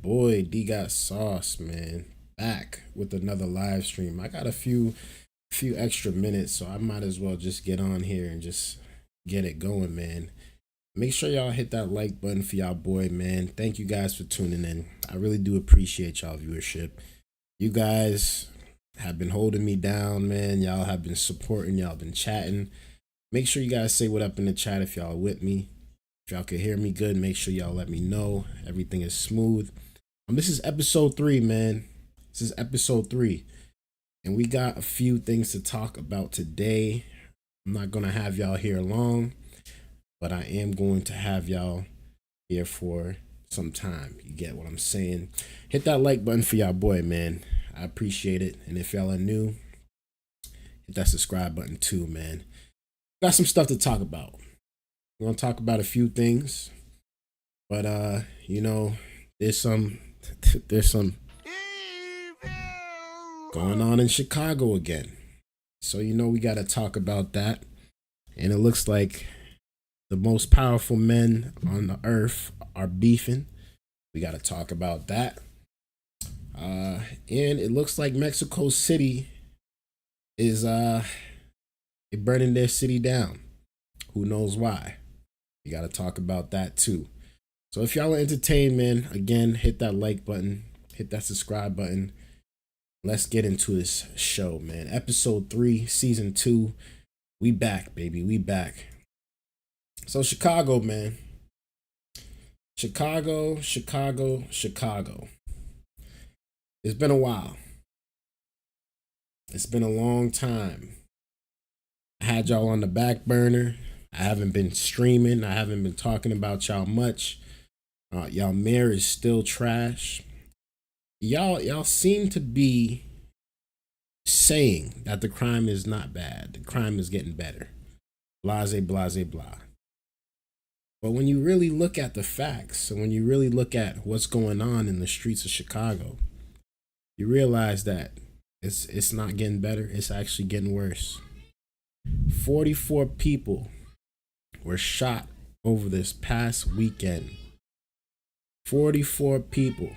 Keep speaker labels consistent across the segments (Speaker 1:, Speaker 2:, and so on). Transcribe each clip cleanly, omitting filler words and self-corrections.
Speaker 1: boy Dgotsauce, man, back with another live stream. I got a few extra minutes, so I might as well just get on here and just get it going, man. Make sure y'all hit that like button for y'all boy, man. Thank you guys for tuning in. I really do appreciate y'all viewership. You guys have been holding me down, man. Y'all have been supporting, y'all been chatting. Make sure you guys say what up in the chat if y'all are with me. If y'all can hear me good, make sure y'all let me know everything is smooth. This is episode 3, man. This is episode 3. And we got a few things to talk about today. I'm not going to have y'all here long, but I am going to have y'all here for some time. You get what I'm saying? Hit that like button for y'all boy, man. I appreciate it. And if y'all are new, hit that subscribe button too, man. Got some stuff to talk about. We're going to talk about a few things, but you know, there's some going on in Chicago again. So, you know, we got to talk about that. And it looks like the most powerful men on the earth are beefing. We got to talk about that. And it looks like Mexico City is burning their city down. Who knows why? We got to talk about that too. So if y'all are entertained, man, again, hit that like button, hit that subscribe button. Let's get into this show, man. Episode 3, season 2. We back, baby. We back. So Chicago, man. Chicago. It's been a while. It's been a long time. I had y'all on the back burner. I haven't been streaming. I haven't been talking about y'all much. Y'all mayor is still trash. Y'all seem to be saying that the crime is not bad. The crime is getting better. Blase, blase, blah. But when you really look at the facts, and when you really look at what's going on in the streets of Chicago, you realize that it's not getting better. It's actually getting worse. 44 people were shot over this past weekend. 44 people.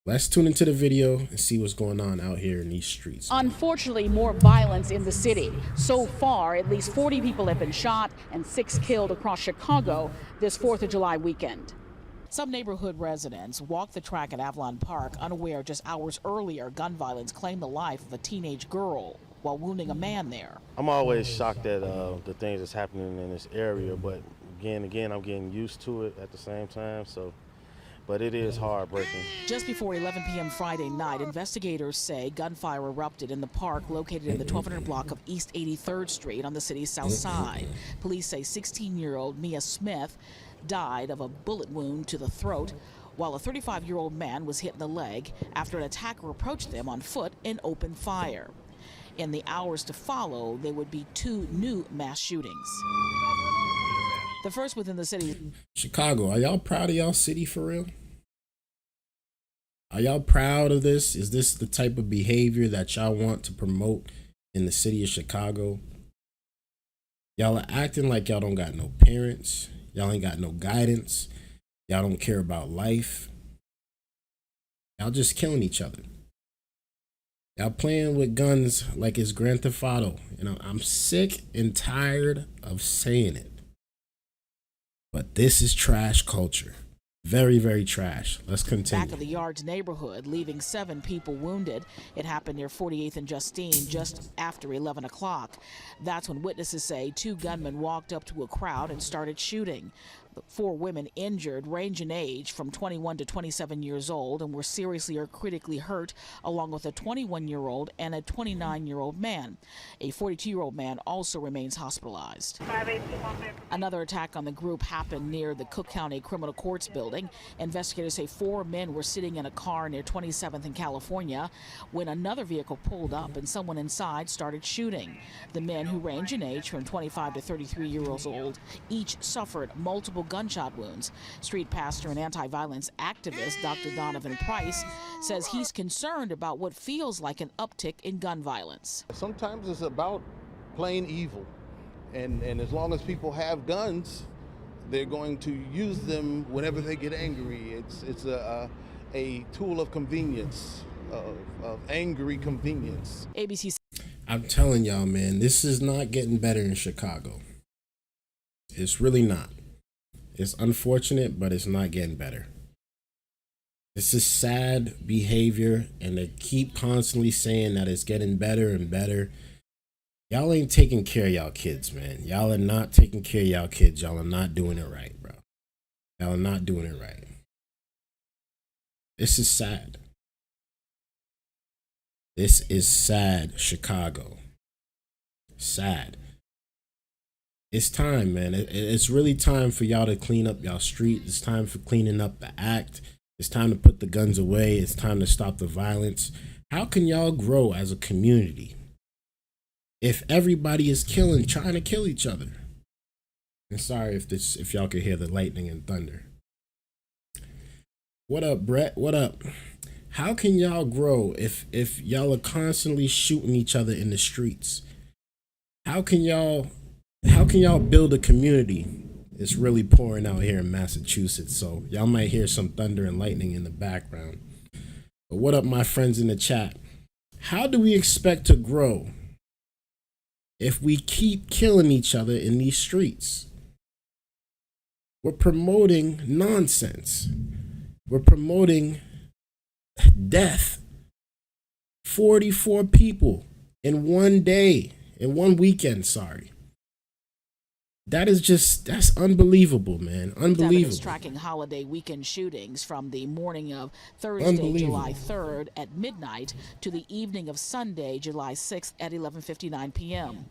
Speaker 1: Let's tune into the video and see what's going on out here in these streets.
Speaker 2: Unfortunately, more violence in the city. So far, at least 40 people have been shot and 6 killed across Chicago this 4th of July weekend. Some neighborhood residents walked the track at Avalon Park, unaware just hours earlier gun violence claimed the life of a teenage girl while wounding a man there.
Speaker 3: I'm always shocked at the things that's happening in this area, but again, I'm getting used to it at the same time, but it is heartbreaking.
Speaker 2: Just before 11 p.m. Friday night, investigators say gunfire erupted in the park located in the 1200 block of East 83rd Street on the city's south side. Police say 16-year-old Mia Smith died of a bullet wound to the throat, while a 35-year-old man was hit in the leg after an attacker approached them on foot and opened fire. In the hours to follow, there would be 2 new mass shootings. The first within the city.
Speaker 1: Chicago, are y'all proud of y'all city for real? Are y'all proud of this? Is this the type of behavior that y'all want to promote in the city of Chicago? Y'all are acting like y'all don't got no parents. Y'all ain't got no guidance. Y'all don't care about life. Y'all just killing each other. Y'all playing with guns like it's Grand Theft Auto. You know, I'm sick and tired of saying it. But this is trash culture. Very, very trash. Let's continue.
Speaker 2: Back of the Yards neighborhood, leaving 7 people wounded. It happened near 48th and Justine just after 11 o'clock. That's when witnesses say 2 gunmen walked up to a crowd and started shooting. The 4 women injured range in age from 21 to 27 years old and were seriously or critically hurt, along with a 21-year-old and a 29-year-old man. A 42-year-old man also remains hospitalized. Another attack on the group happened near the Cook County Criminal Courts building. Investigators say 4 men were sitting in a car near 27th in California when another vehicle pulled up and someone inside started shooting. The men, who range in age from 25 to 33 years old, each suffered multiple gunshot wounds. Street pastor and anti-violence activist Dr. Donovan Price says he's concerned about what feels like an uptick in gun violence.
Speaker 4: Sometimes it's about plain evil, and as long as people have guns, They're going to use them whenever they get angry. It's a tool of convenience, of angry convenience.
Speaker 2: ABC.
Speaker 1: I'm telling y'all, man, this is not getting better in Chicago. It's really not. It's unfortunate, but it's not getting better. This is sad behavior, and they keep constantly saying that it's getting better and better. Y'all ain't taking care of y'all kids, man. Y'all are not taking care of y'all kids. Y'all are not doing it right, bro. Y'all are not doing it right. This is sad. This is sad, Chicago. Sad. It's time, man. It's really time for y'all to clean up y'all street. It's time for cleaning up the act. It's time to put the guns away. It's time to stop the violence. How can y'all grow as a community if everybody is trying to kill each other? And sorry if y'all could hear the lightning and thunder. What up, Brett? What up? How can y'all grow if y'all are constantly shooting each other in the streets? How can y'all build a community? It's really pouring out here in Massachusetts, so y'all might hear some thunder and lightning in the background. But what up, my friends in the chat? How do we expect to grow if we keep killing each other in these streets? We're promoting nonsense. We're promoting death. 44 people in one day, in one weekend, sorry. That's unbelievable, man. Unbelievable.
Speaker 2: Is tracking holiday weekend shootings from the morning of Thursday, July 3rd at midnight to the evening of Sunday, July 6th at 11:59 p.m.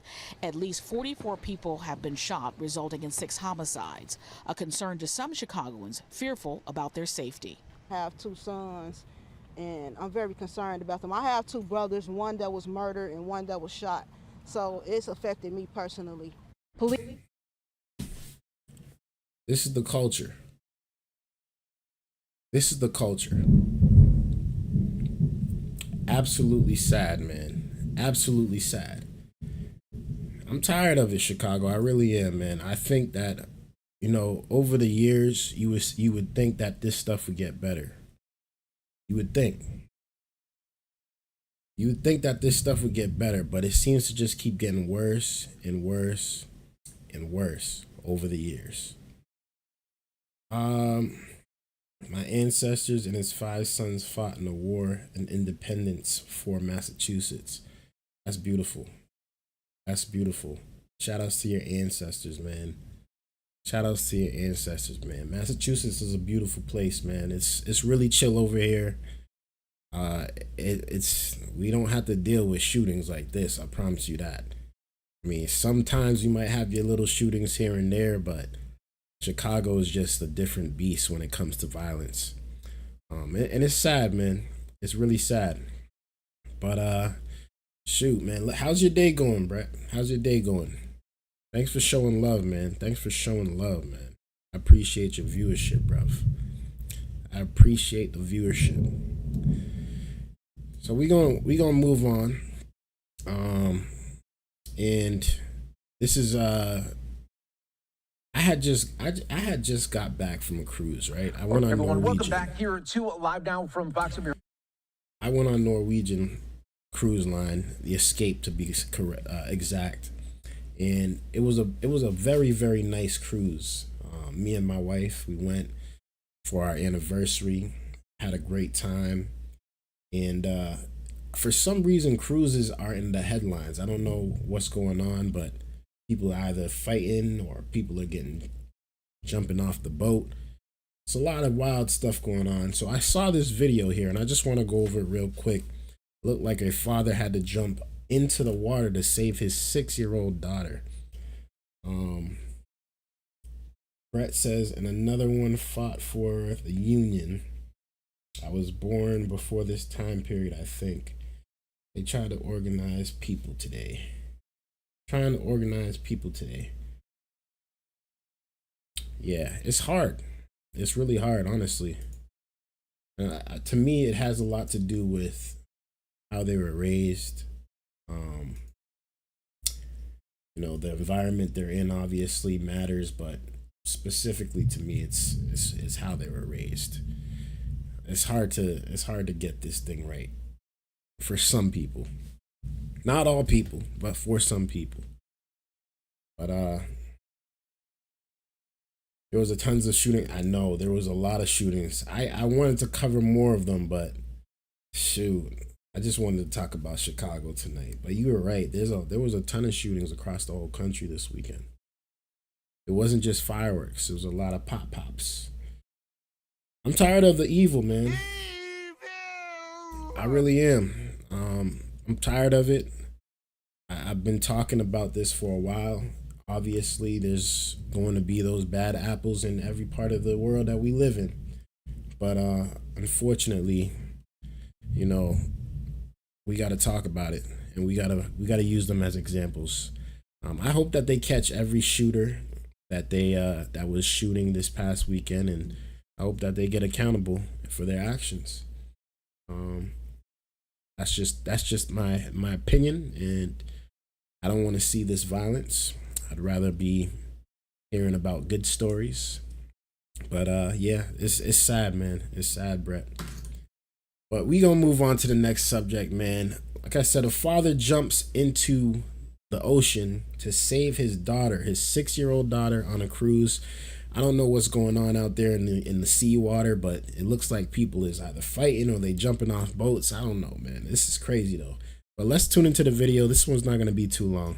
Speaker 2: At least 44 people have been shot, resulting in 6 homicides, a concern to some Chicagoans fearful about their safety.
Speaker 5: I have 2 sons, and I'm very concerned about them. I have 2 brothers, one that was murdered and one that was shot, so it's affected me personally.
Speaker 1: This is the culture. This is the culture. Absolutely sad, man. Absolutely sad. I'm tired of it, Chicago. I really am, man. I think that, over the years, you would think that this stuff would get better. You would think. You would think that this stuff would get better, but it seems to just keep getting worse and worse and worse over the years. My ancestors and his 5 sons fought in the war and independence for Massachusetts. That's beautiful. That's beautiful. Shout outs to your ancestors, man. Shout outs to your ancestors, man. Massachusetts is a beautiful place, man. It's really chill over here. We don't have to deal with shootings like this. I promise you that. I mean, sometimes you might have your little shootings here and there, but Chicago is just a different beast when it comes to violence. And it's sad, man. It's really sad. But shoot, man. How's your day going, Brett? How's your day going? Thanks for showing love, man. Thanks for showing love, man. I appreciate your viewership, bruv. I appreciate the viewership. So we gonna move on. And this is I had just got back from a cruise, right? I went on Norwegian.
Speaker 6: Welcome back here to Live Now from Fox America.
Speaker 1: I went on Norwegian cruise line, the Escape to be exact, and it was a very, very nice cruise. Me and my wife, we went for our anniversary, had a great time, and for some reason cruises are in the headlines. I don't know what's going on, but people are either fighting or people are jumping off the boat. It's a lot of wild stuff going on. So I saw this video here and I just want to go over it real quick. It looked like a father had to jump into the water to save his 6-year-old daughter. Brett says, and another one fought for the Union. I was born before this time period, I think. They try to organize people today. Trying to organize people today. Yeah, it's hard. It's really hard, honestly. To me, it has a lot to do with how they were raised. The environment they're in obviously matters, but specifically to me, it's how they were raised. It's hard to get this thing right for some people. Not all people, but for some people. But there was a tons of shooting. I know there was a lot of shootings. I wanted to cover more of them, but shoot, I just wanted to talk about Chicago tonight. But you were right. There was a ton of shootings across the whole country this weekend. It wasn't just fireworks. It was a lot of pops. I'm tired of the evil, man. I really am. I'm tired of it. I've been talking about this for a while. Obviously, there's going to be those bad apples in every part of the world that we live in. But unfortunately, you know, we got to talk about it, and we gotta use them as examples. I hope that they catch every shooter that was shooting this past weekend, and I hope that they get accountable for their actions. That's just my opinion, and I don't want to see this violence. I'd rather be hearing about good stories. But yeah, it's sad, man. It's sad, Brett. But we gonna move on to the next subject, man. Like I said, a father jumps into the ocean to save his daughter, his 6-year-old daughter, on a cruise. I don't know what's going on out there in the seawater, but it looks like people is either fighting or they jumping off boats. I don't know, man. This is crazy though. But let's tune into the video. This one's not gonna be too long.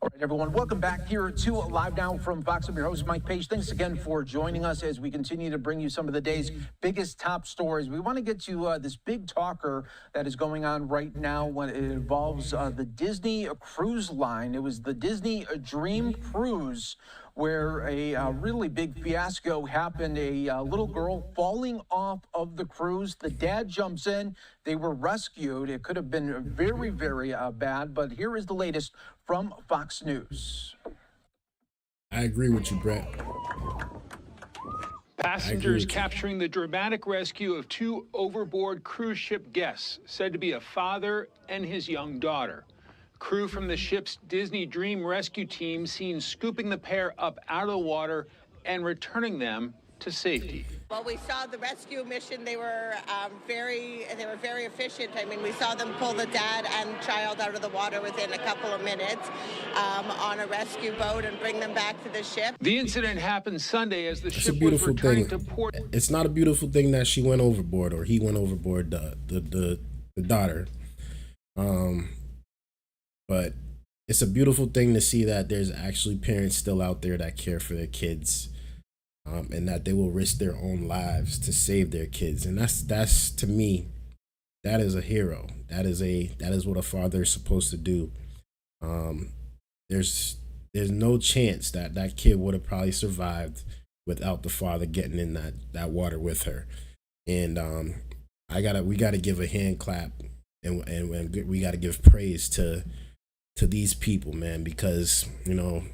Speaker 6: All right, everyone, welcome back here to Live Now from Fox. I'm your host, Mike Page. Thanks again for joining us as we continue to bring you some of the day's biggest top stories. We want to get to this big talker that is going on right now when it involves the Disney cruise line. It was the Disney Dream Cruise where a really big fiasco happened. A little girl falling off of the cruise. The dad jumps in. They were rescued. It could have been very, very bad, but here is the latest from Fox News.
Speaker 1: I agree with you, Brett.
Speaker 7: Passengers capturing the dramatic rescue of 2 overboard cruise ship guests, said to be a father and his young daughter. Crew from the ship's Disney Dream Rescue Team seen scooping the pair up out of the water and returning them to safety.
Speaker 8: Well, we saw the rescue mission. They were very efficient. I mean, we saw them pull the dad and child out of the water within a couple of minutes on a rescue boat and bring them back to the ship.
Speaker 7: The incident happened Sunday as the
Speaker 1: It's
Speaker 7: ship
Speaker 1: a
Speaker 7: was
Speaker 1: beautiful
Speaker 7: returning
Speaker 1: thing.
Speaker 7: to port.
Speaker 1: It's not a beautiful thing that she went overboard or he went overboard, the daughter. But it's a beautiful thing to see that there's actually parents still out there that care for their kids, and that they will risk their own lives to save their kids. And that's to me, that is a hero. That is what a father is supposed to do. There's no chance that kid would have probably survived without the father getting in that water with her. And we gotta give a hand clap and we gotta give praise to these people, man, because you know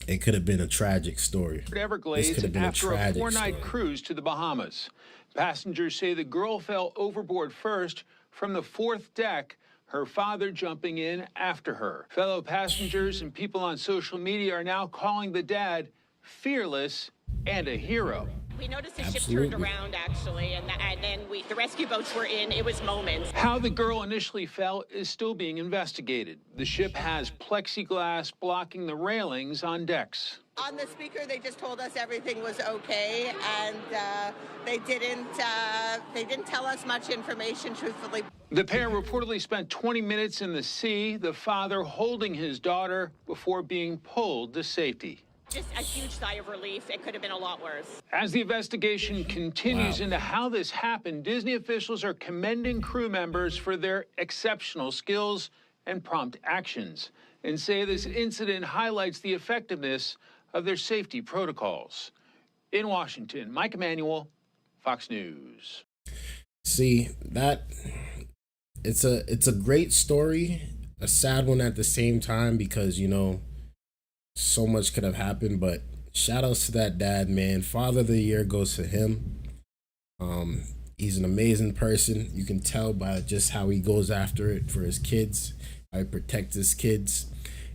Speaker 1: it could have been a tragic story.
Speaker 7: Everglades after a 4-night cruise to the Bahamas. Passengers say the girl fell overboard first from the 4th deck, her father jumping in after her. Fellow passengers and people on social media are now calling the dad fearless and a hero.
Speaker 9: We noticed the ship turned around, actually, and then the rescue boats were in. It was moments.
Speaker 7: How the girl initially fell is still being investigated. The ship has plexiglass blocking the railings on decks.
Speaker 8: On the speaker, they just told us everything was okay, and they didn't tell us much information, truthfully.
Speaker 7: The pair reportedly spent 20 minutes in the sea, the father holding his daughter before being pulled to safety.
Speaker 9: Just a huge sigh of relief. It could have been a lot worse.
Speaker 7: As the investigation continues into how this happened, Disney officials are commending crew members for their exceptional skills and prompt actions and say this incident highlights the effectiveness of their safety protocols. In Washington, Mike Emanuel, Fox News.
Speaker 1: See, that it's a great story, a sad one at the same time because, you know, so much could have happened, but shout outs to that dad, man. Father of the Year goes to him. He's an amazing person. You can tell by just how he goes after it for his kids, how he protects his kids.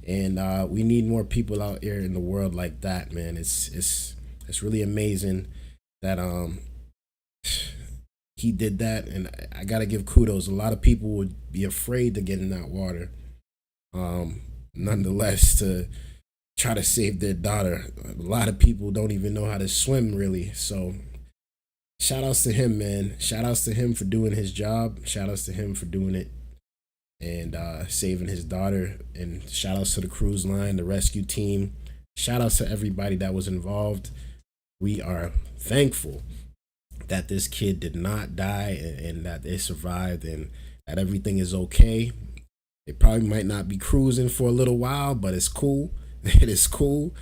Speaker 1: And we need more people out here in the world like that, man. It's really amazing that he did that, and I gotta give kudos. A lot of people would be afraid to get in that water, nonetheless, to try to save their daughter. A lot of people don't even know how to swim, really. So shout outs to him, man. Shout outs to him for doing his job. Shout outs to him for doing it and saving his daughter. And shout outs to the cruise line, the rescue team. Shout outs to everybody that was involved. We are thankful that this kid did not die and that they survived and that everything is okay. They probably might not be cruising for a little while, but it's cool. It is cool.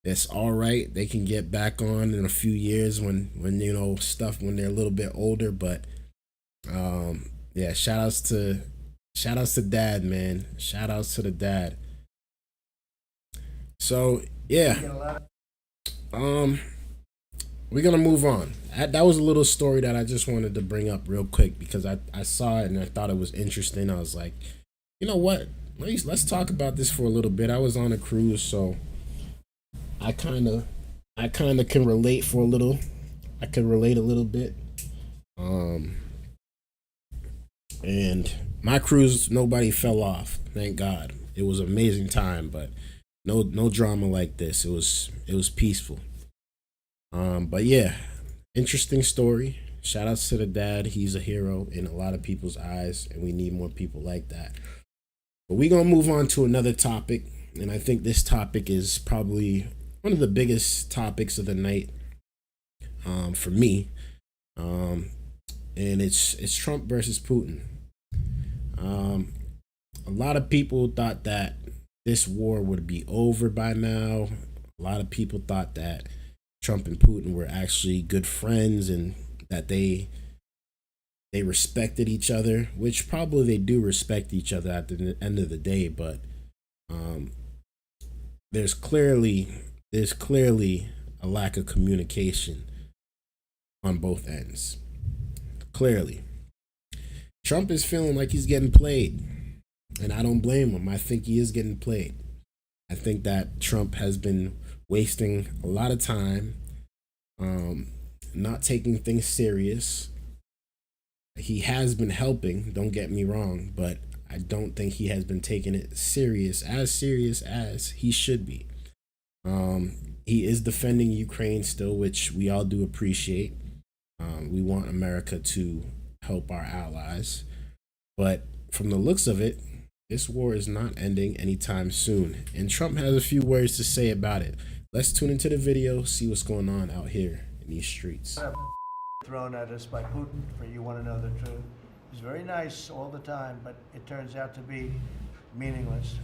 Speaker 1: It's all right. They can get back on in a few years when you know, stuff, when they're a little bit older. But yeah, shout outs to dad, man. Shout outs to the dad. So yeah, we're gonna move on. That was a little story that I just wanted to bring up real quick because I saw it and I thought it was interesting. I was like, you know what? Let's talk about this for a little bit. I was on a cruise, so I kind of can relate for a little. I can relate a little bit. And my cruise, nobody fell off. Thank God. It was an amazing time, but no drama like this. It was peaceful. But yeah, interesting story. Shout outs to the dad. He's a hero in a lot of people's eyes, and we need more people like that. But we're going to move on to another topic, and I think this topic is probably one of the biggest topics of the night for me, and it's Trump versus Putin. A lot of people thought that this war would be over by now. A lot of people thought that Trump and Putin were actually good friends and that they respected each other, which probably they do respect each other at the end of the day, but there's clearly a lack of communication on both ends. Clearly. Trump is feeling like he's getting played, and I don't blame him. I think he is getting played. I think that Trump has been wasting a lot of time, not taking things serious. He has been helping, don't get me wrong, but I don't think he has been taking it serious as he should be. He is defending Ukraine still, which we all do appreciate. We want America to help our allies, but from the looks of it, this war is not ending anytime soon, and Trump has a few words to say about it. Let's tune into the video, see what's going on out here in these streets.
Speaker 10: Thrown at us by Putin, for you want to know the truth. He's very nice all the time, but it turns out to be meaningless.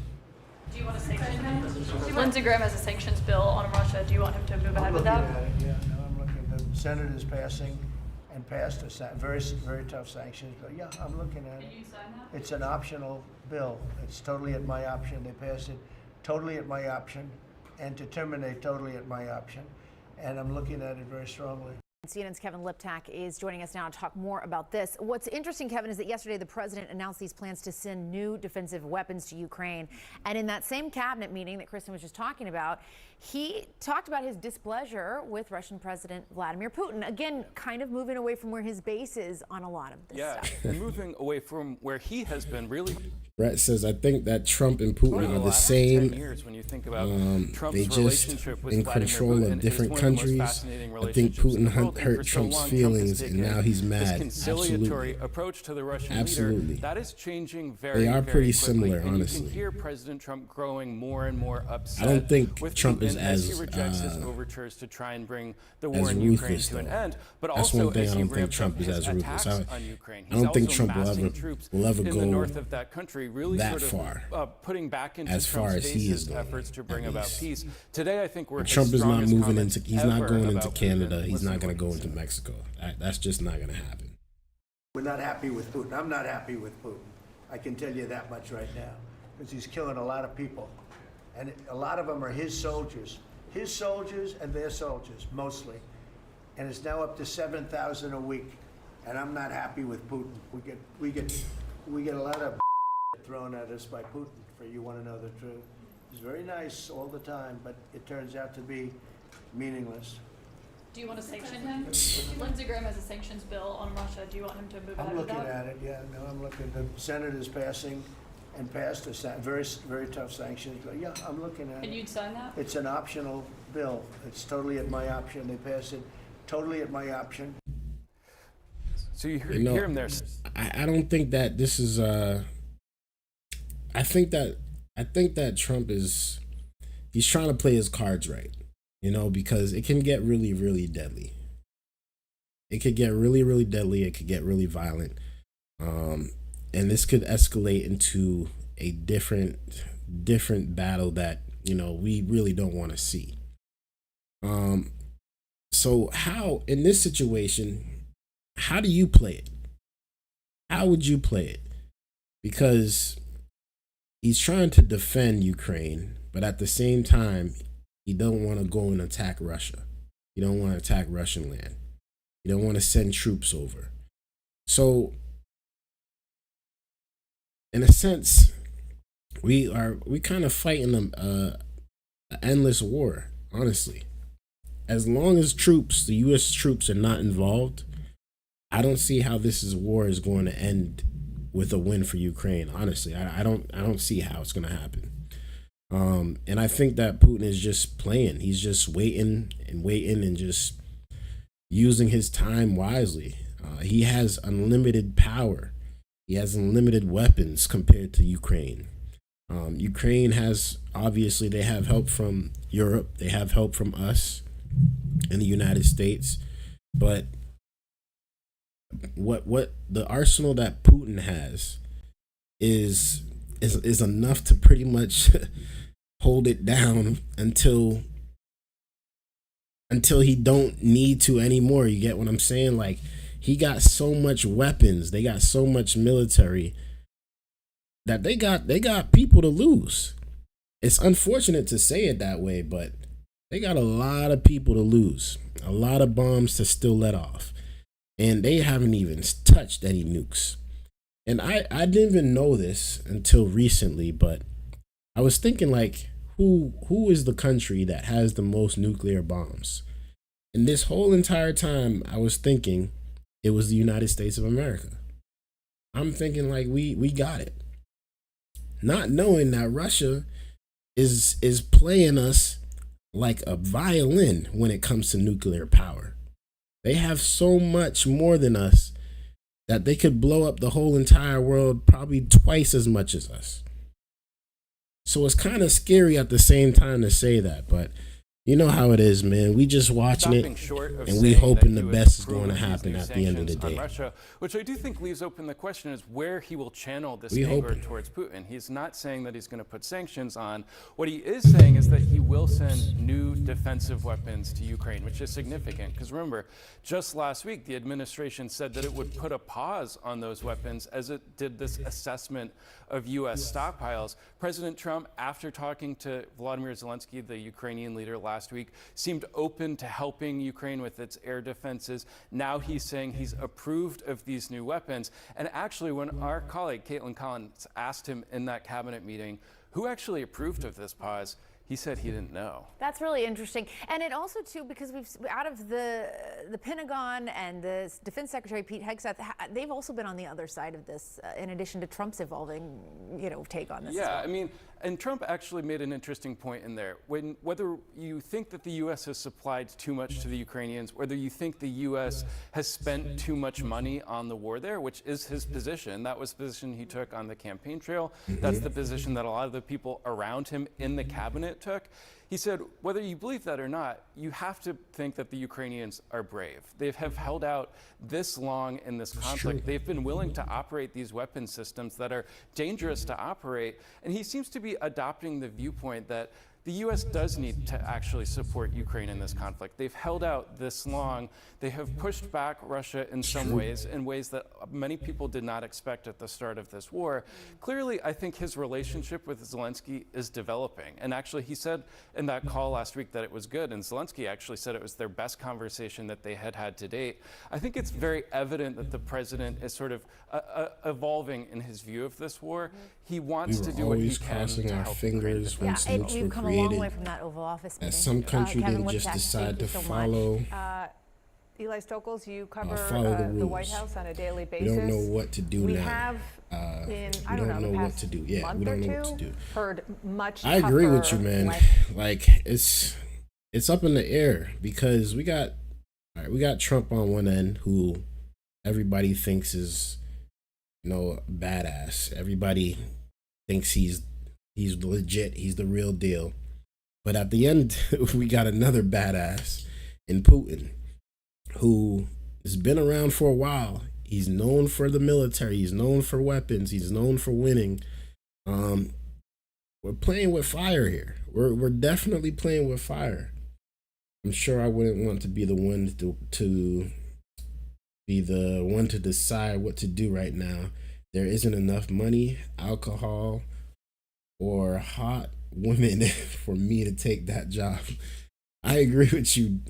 Speaker 11: Do you want to sanction him? Lindsey Graham has a sanctions bill on Russia. Do you want him to move ahead with that?
Speaker 10: Yeah, no, I'm looking. The Senate is passing and passed a very, very tough sanctions bill. Yeah, I'm looking at it.
Speaker 11: Can you sign that?
Speaker 10: It's an optional bill. It's totally at my option. They passed it totally at my option, and to terminate totally at my option. And I'm looking at it very strongly.
Speaker 12: CNN's Kevin Liptak is joining us now to talk more about this. What's interesting, Kevin, is that yesterday the president announced these plans to send new defensive weapons to Ukraine. And in that same cabinet meeting that Kristen was just talking about, he talked about his displeasure with Russian President Vladimir Putin. Again, kind of moving away from where his base is on a lot of this stuff.
Speaker 13: And moving away from where he has been really.
Speaker 1: Brett says, I think that Trump and Putin are the same.
Speaker 13: Years when you think about
Speaker 1: they just in control of different countries. I think Putin hurt Trump's feelings, and now he's mad.
Speaker 13: Conciliatory approach to the Russian leader, that is changing very,
Speaker 1: they are
Speaker 13: very
Speaker 1: pretty
Speaker 13: quickly.
Speaker 1: similar,
Speaker 13: and
Speaker 1: honestly.
Speaker 13: You can hear President Trump growing more and more upset.
Speaker 1: I don't think
Speaker 13: with
Speaker 1: Trump
Speaker 13: Putin
Speaker 1: is as
Speaker 13: he rejects his overtures to try and bring the war in Ukraine to an end. But
Speaker 1: that's
Speaker 13: also
Speaker 1: one thing
Speaker 13: as
Speaker 1: I
Speaker 13: he
Speaker 1: don't think
Speaker 13: ramps
Speaker 1: Trump
Speaker 13: up
Speaker 1: is
Speaker 13: his
Speaker 1: as ruthless.
Speaker 13: attacks on Ukraine.
Speaker 1: I don't think
Speaker 13: He's
Speaker 1: Trump
Speaker 13: also
Speaker 1: will
Speaker 13: massing troops
Speaker 1: ever
Speaker 13: in
Speaker 1: go
Speaker 13: the north of that country, really
Speaker 1: that
Speaker 13: sort
Speaker 1: far.
Speaker 13: of putting back into
Speaker 1: As far
Speaker 13: Trump's
Speaker 1: as he is
Speaker 13: base's
Speaker 1: going,
Speaker 13: efforts to bring
Speaker 1: at
Speaker 13: about
Speaker 1: least.
Speaker 13: peace. Today, I think we're
Speaker 1: Trump is not moving into. He's not going into
Speaker 13: about
Speaker 1: Canada.
Speaker 13: Putin.
Speaker 1: He's not going to
Speaker 13: Listen
Speaker 1: go into Mexico. That's just not going to happen.
Speaker 10: We're not happy with Putin. I'm not happy with Putin. I can tell you that much right now, because he's killing a lot of people. And a lot of them are his soldiers and their soldiers, mostly. And it's now up to 7,000 a week. And I'm not happy with Putin. We get a lot of thrown at us by Putin, for you want to know the truth. He's very nice all the time, but it turns out to be meaningless.
Speaker 11: Do you want to sanction him? Lindsey Graham has a sanctions bill on Russia. Do you want him to move ahead
Speaker 10: I'm
Speaker 11: with
Speaker 10: looking
Speaker 11: that?
Speaker 10: at it, yeah, no, I'm looking. The Senate is passing and passed a very, very tough sanctions. Yeah, I'm looking at it.
Speaker 11: And you'd sign that?
Speaker 10: It's an optional bill. It's totally at my option. They pass it totally at my option.
Speaker 13: So you hear him there.
Speaker 1: I don't think that this is I think that Trump he's trying to play his cards right, because it can get really, really deadly. It could get really, really deadly. It could get really violent. And this could escalate into a different battle that, we really don't want to see. So how, in this situation, how do you play it? How would you play it? Because he's trying to defend Ukraine, but at the same time, he don't want to go and attack Russia. He don't want to attack Russian land. He don't want to send troops over. So, in a sense, we kind of fighting an endless war, honestly. As long as the U.S. troops are not involved, I don't see how war is going to end with a win for Ukraine. Honestly, I don't see how it's going to happen. And I think that Putin is just playing. He's just waiting and just using his time wisely. He has unlimited power. He has unlimited weapons compared to Ukraine. Ukraine has, obviously, they have help from Europe. They have help from us in the United States. But what the arsenal that Putin has is enough to pretty much hold it down until he don't need to anymore. You get what I'm saying? Like, he got so much weapons, they got so much military that they got people to lose. It's unfortunate to say it that way, but they got a lot of people to lose, a lot of bombs to still let off. And they haven't even touched any nukes. And I didn't even know this until recently, but I was thinking, like, who is the country that has the most nuclear bombs? And this whole entire time I was thinking it was the United States of America. I'm thinking, like, we got it. Not knowing that Russia is playing us like a violin when it comes to nuclear power. They have so much more than us that they could blow up the whole entire world probably twice as much as us. So it's kind of scary at the same time to say that, but you know how it is, man. We just watching it, and we hoping the best is going to happen at the end of the day.
Speaker 13: Russia, which I do think leaves open the question is where he will channel this anger towards Putin. He's not saying that he's going to put sanctions on. What he is saying is that he will send new defensive weapons to Ukraine, which is significant. Because remember, just last week, the administration said that it would put a pause on those weapons as it did this assessment of U.S. stockpiles. President Trump, after talking to Volodymyr Zelensky, the Ukrainian leader, last week, seemed open to helping Ukraine with its air defenses. Now he's saying he's approved of these new weapons. And actually, when our colleague, Caitlin Collins, asked him in that cabinet meeting, who actually approved of this pause, he said he didn't know.
Speaker 12: That's really interesting. And it also, too, because we've, out of the Pentagon and the Defense Secretary Pete Hegseth, they've also been on the other side of this, in addition to Trump's evolving, take on this.
Speaker 13: Yeah, I mean, and Trump actually made an interesting point in there. Whether you think that the U.S. has supplied too much to the Ukrainians, whether you think the U.S. has spent too much money on the war there, which is his position. That was the position he took on the campaign trail. That's the position that a lot of the people around him in the cabinet took. He said, whether you believe that or not, you have to think that the Ukrainians are brave. They have held out this long in this conflict. They've been willing to operate these weapon systems that are dangerous to operate. And he seems to be adopting the viewpoint that the U.S. does need to actually support Ukraine in this conflict. They've held out this long. They have pushed back Russia in some ways, in ways that many people did not expect at the start of this war. Clearly, I think his relationship with Zelensky is developing. And actually, he said in that call last week that it was good, and Zelensky actually said it was their best conversation that they had had to date. I think it's very evident that the president is sort of evolving in his view of this war. He wants to do what he can
Speaker 1: crossing
Speaker 13: to
Speaker 1: our
Speaker 13: help
Speaker 1: fingers when nukes were
Speaker 12: we've come a long way
Speaker 1: created.
Speaker 12: from that Oval Office meeting.
Speaker 1: That some country
Speaker 12: Kevin,
Speaker 1: didn't
Speaker 12: with
Speaker 1: just
Speaker 12: that,
Speaker 1: decide to
Speaker 12: thank you so
Speaker 1: follow.
Speaker 14: Eli Stokols, you cover
Speaker 1: follow the
Speaker 14: the White
Speaker 1: rules.
Speaker 14: House on a daily
Speaker 1: We
Speaker 14: basis.
Speaker 1: don't know what to do
Speaker 14: we
Speaker 1: now.
Speaker 14: have
Speaker 1: We don't know what to do. Yeah, we don't know what to do.
Speaker 14: Heard much.
Speaker 1: I agree with you,
Speaker 14: tougher
Speaker 1: man. Like it's up in the air because we got Trump on one end, who everybody thinks is, badass. Everybody thinks he's legit. He's the real deal. But at the end, we got another badass in Putin, who has been around for a while. He's known for the military. He's known for weapons. He's known for winning. We're playing with fire here. We're definitely playing with fire. I'm sure I wouldn't want to be the one to decide what to do right now. There isn't enough money, alcohol, or hot women for me to take that job. I agree with you,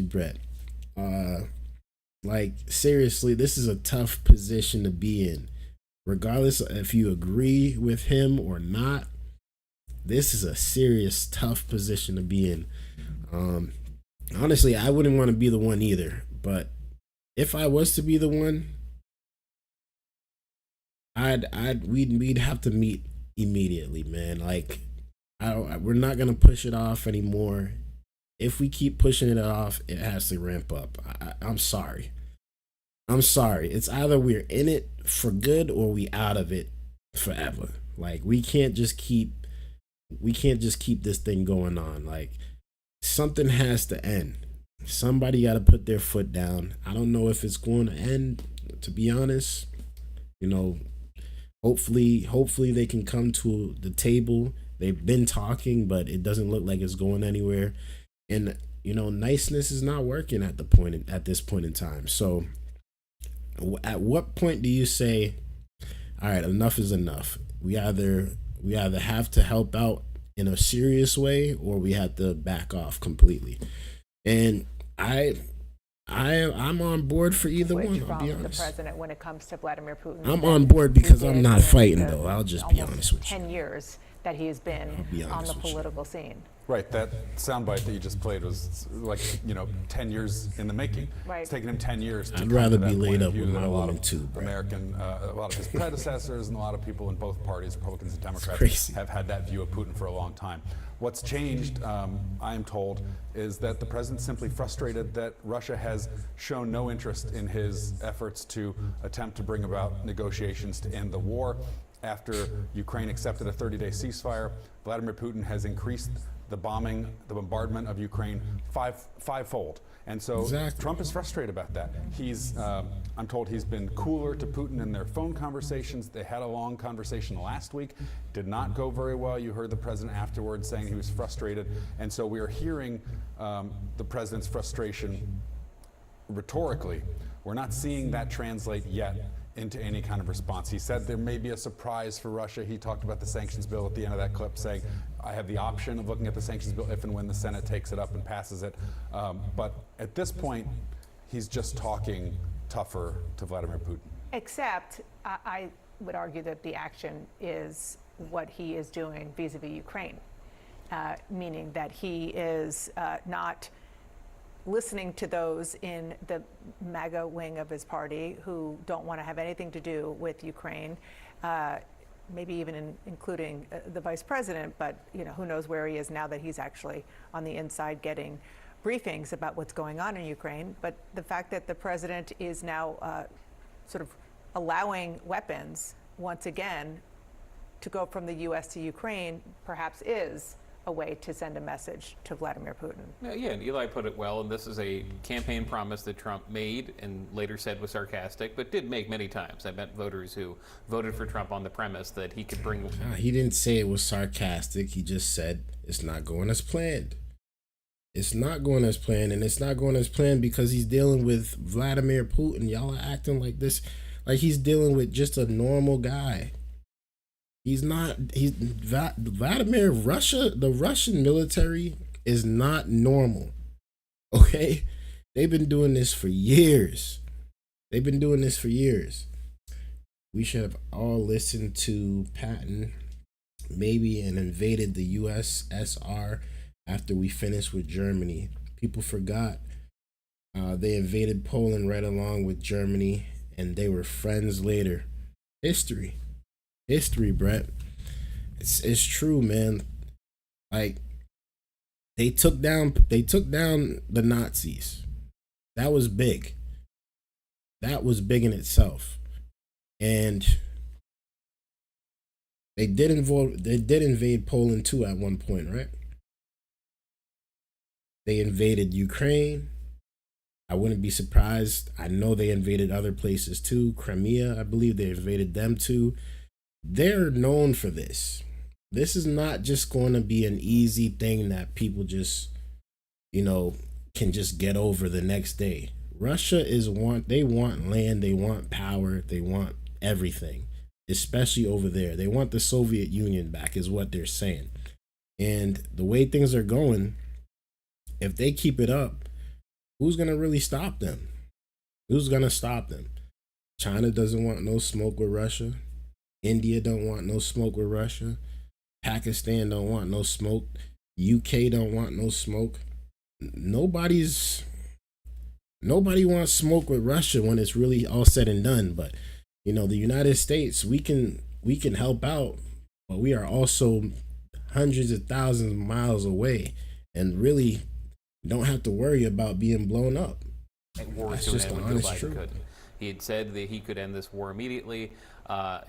Speaker 1: Brett. Like, seriously, this is a tough position to be in. Regardless of if you agree with him or not, this is a serious, tough position to be in. Honestly, I wouldn't want to be the one either. But if I was to be the one, we'd have to meet immediately, man. Like, we're not gonna push it off anymore. If we keep pushing it off, it has to ramp up. I'm sorry. It's either we're in it for good or we out of it forever. Like, we can't just keep this thing going on. Like, something has to end. Somebody got to put their foot down. I don't know if it's going to end, to be honest. Hopefully they can come to the table. They've been talking, but it doesn't look like it's going anywhere. And niceness is not working at this point in time. So at what point do you say, all right, enough is enough? We either have to help out in a serious way, or we have to back off completely. And I'm on board for either one, I'll be honest.
Speaker 14: The president when it comes to Vladimir Putin.
Speaker 1: I'm on board because I'm not fighting, though. I'll just be honest with you.
Speaker 14: 10 years that he has been on the political scene.
Speaker 15: Right, that soundbite that you just played was like, 10 years in the making.
Speaker 14: Right.
Speaker 15: It's taken him 10 years to
Speaker 1: I'd rather be
Speaker 15: that
Speaker 1: laid
Speaker 15: point of
Speaker 1: up
Speaker 15: view
Speaker 1: with
Speaker 15: that
Speaker 1: my
Speaker 15: a lot
Speaker 1: woman
Speaker 15: of
Speaker 1: too, bro.
Speaker 15: a lot of his predecessors and a lot of people in both parties, Republicans and Democrats,
Speaker 1: crazy.
Speaker 15: have had that view of Putin for a long time. What's changed, I am told, is that the president's simply frustrated that Russia has shown no interest in his efforts to attempt to bring about negotiations to end the war. After Ukraine accepted a 30-day ceasefire, Vladimir Putin has increased the bombardment of Ukraine fivefold. And so
Speaker 1: Exactly.
Speaker 15: Trump is frustrated about that. I'm told he's been cooler to Putin in their phone conversations. They had a long conversation last week, did not go very well. You heard the president afterwards saying he was frustrated. And so we are hearing the president's frustration rhetorically. We're not seeing that translate yet into any kind of response. He said there may be a surprise for Russia. He talked about the sanctions bill at the end of that clip, saying, I have the option of looking at the sanctions bill if and when the Senate takes it up and passes it. But at this point, he's just talking tougher to Vladimir Putin.
Speaker 14: Except, I would argue that the action is what he is doing vis-a-vis Ukraine, meaning that he is not listening to those in the MAGA wing of his party who don't want to have anything to do with Ukraine, maybe even including the vice president, but who knows where he is now that he's actually on the inside getting briefings about what's going on in Ukraine. But the fact that the president is now sort of allowing weapons once again to go from the U.S. to Ukraine perhaps is a way to send a message to Vladimir Putin.
Speaker 16: Yeah, and Eli put it well, and this is a campaign promise that Trump made and later said was sarcastic, but did make many times. I met voters who voted for Trump on the premise that he could bring...
Speaker 1: He didn't say it was sarcastic. He just said it's not going as planned. It's not going as planned, and it's not going as planned because he's dealing with Vladimir Putin. Y'all are acting like this, like he's dealing with just a normal guy. He's not. Vladimir, Russia, the Russian military is not normal. Okay? They've been doing this for years. We should have all listened to Patton, maybe, and invaded the USSR after we finished with Germany. People forgot. They invaded Poland right along with Germany, and they were friends later. History, Brett. It's true, man. Like they took down the Nazis. That was big. That was big in itself. And they did invade Poland too at one point, right? They invaded Ukraine. I wouldn't be surprised. I know they invaded other places too. Crimea, I believe they invaded them too. They're known for this. This is not just going to be an easy thing that people just, can just get over the next day. Russia they want land, they want power, they want everything, especially over there. They want the Soviet Union back is what they're saying. And the way things are going, if they keep it up, who's going to really stop them? Who's going to stop them? China doesn't want no smoke with Russia. India don't want no smoke with Russia. Pakistan don't want no smoke. UK don't want no smoke. Nobody wants smoke with Russia when it's really all said and done. But the United States, we can help out, but we are also hundreds of thousands of miles away and really don't have to worry about being blown up. That's just the honest truth.
Speaker 16: He had said that he could end this war immediately.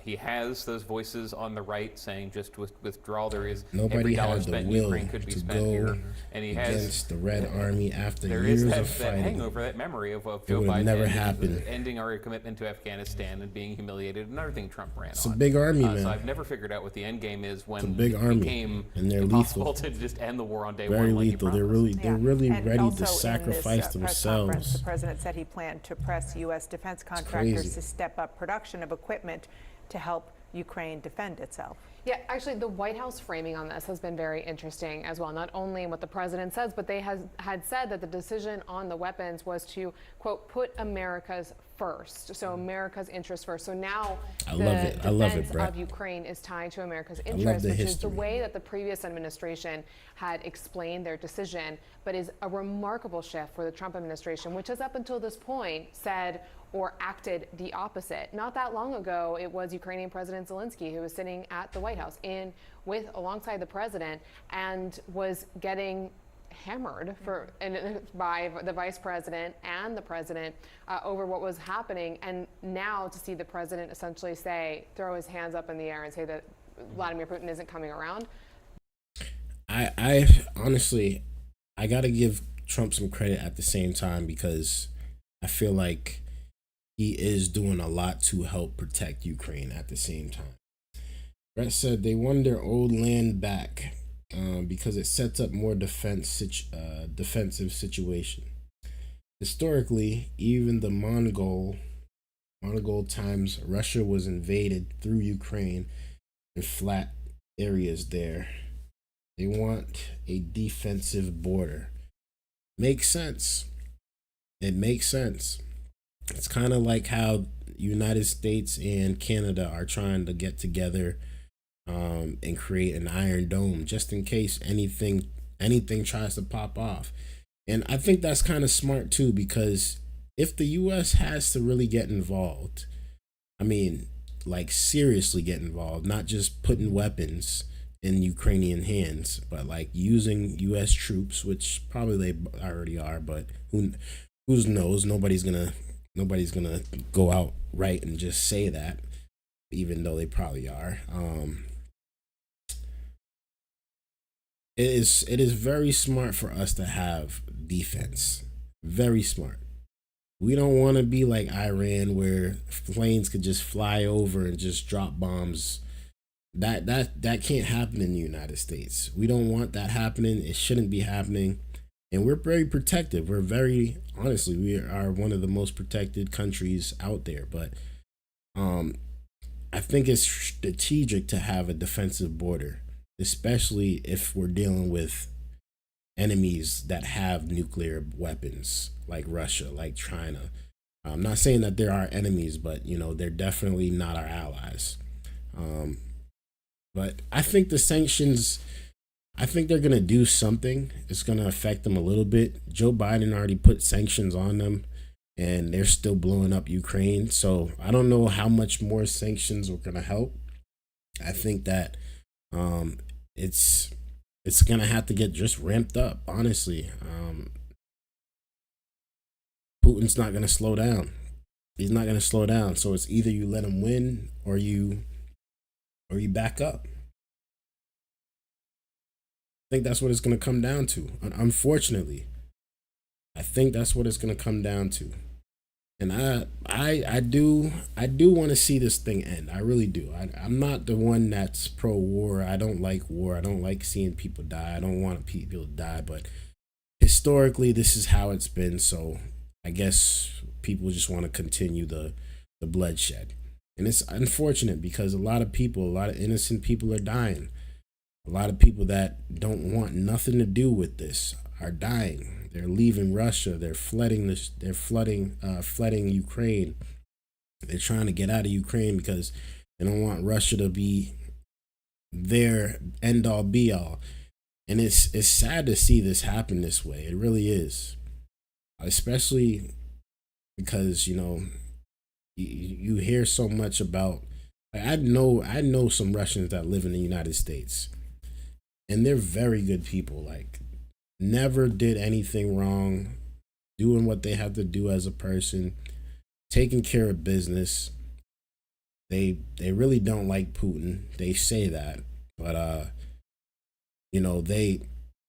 Speaker 16: He has those voices on the right saying just withdraw. There is
Speaker 1: nobody
Speaker 16: every dollar
Speaker 1: had the
Speaker 16: spent in
Speaker 1: will
Speaker 16: Ukraine could be
Speaker 1: to
Speaker 16: spent
Speaker 1: go
Speaker 16: here, and he
Speaker 1: against
Speaker 16: has
Speaker 1: the Red Army after
Speaker 16: there
Speaker 1: years
Speaker 16: is
Speaker 1: of
Speaker 16: that
Speaker 1: fighting.
Speaker 16: hangover, that memory of
Speaker 1: It
Speaker 16: Joe
Speaker 1: would
Speaker 16: Biden
Speaker 1: never happen.
Speaker 16: ending our commitment to Afghanistan and being humiliated, and everything Trump ran
Speaker 1: It's
Speaker 16: on.
Speaker 1: a big army, man.
Speaker 16: So I've never figured out what the end game is when
Speaker 1: It's a big
Speaker 16: it
Speaker 1: army,
Speaker 16: became
Speaker 1: and they're
Speaker 16: impossible
Speaker 1: lethal.
Speaker 16: to just end the war on day
Speaker 1: Very
Speaker 16: one.
Speaker 1: lethal. They're really
Speaker 14: And
Speaker 1: ready
Speaker 14: also
Speaker 1: to sacrifice
Speaker 14: in this, press
Speaker 1: themselves.
Speaker 14: conference, the president said he planned to press U.S. defense contractors to step up production of equipment to help Ukraine defend itself.
Speaker 17: Yeah, actually, the White House framing on this has been very interesting as well. Not only what the president says, but they had said that the decision on the weapons was to, quote, put America's first. So America's interest first. So now the defense of Ukraine is tied to America's interest, which is the way that the previous administration had explained their decision, but is a remarkable shift for the Trump administration, which has up until this point said or acted the opposite. Not that long ago, it was Ukrainian President Zelensky who was sitting at the White House alongside the president and was getting hammered by the vice president and the president over what was happening. And now to see the president essentially throw his hands up in the air and say that Vladimir Putin isn't coming around.
Speaker 1: I honestly, I got to give Trump some credit at the same time because I feel like he is doing a lot to help protect Ukraine at the same time. Brett said they won their old land back because it sets up more defensive situation. Historically, even the Mongol times, Russia was invaded through Ukraine and flat areas there. They want a defensive border. Makes sense. It makes sense. It's kind of like how United States and Canada are trying to get together and create an Iron Dome just in case anything tries to pop off. And I think that's kind of smart too, because if the U.S. has to really get involved, I mean, like seriously get involved, not just putting weapons in Ukrainian hands, but like using U.S. troops, which probably they already are, but who knows? Nobody's gonna go out right and just say that, even though they probably are. it is very smart for us to have defense. Very smart. We don't want to be like Iran, where planes could just fly over and just drop bombs. That can't happen in the United States. We don't want that happening. It shouldn't be happening. And we're very protective. We're very, honestly, we are one of the most protected countries out there. But I think it's strategic to have a defensive border, especially if we're dealing with enemies that have nuclear weapons, like Russia, like China. I'm not saying that they're our enemies, but they're definitely not our allies. But I think the sanctions, I think they're gonna do something. It's gonna affect them a little bit. Joe Biden already put sanctions on them, and they're still blowing up Ukraine. So I don't know how much more sanctions are gonna help. I think that it's gonna have to get just ramped up, honestly. Putin's not gonna slow down. He's not gonna slow down. So it's either you let him win or you back up. I think that's what it's gonna come down to. Unfortunately, I think that's what it's gonna come down to. And I do want to see this thing end. I really do. I'm not the one that's pro-war. I don't like war. I don't like seeing people die. I don't want people to die. But historically, this is how it's been. So I guess people just want to continue the bloodshed. And it's unfortunate because a lot of innocent people are dying. A lot of people that don't want nothing to do with this are dying. They're leaving Russia. They're flooding Ukraine. They're trying to get out of Ukraine because they don't want Russia to be their end all be all. And it's sad to see this happen this way. It really is. Especially because, you hear so much about, I know some Russians that live in the United States, and they're very good people. Like, never did anything wrong, doing what they have to do as a person, taking care of business. They really don't like Putin. They say that, but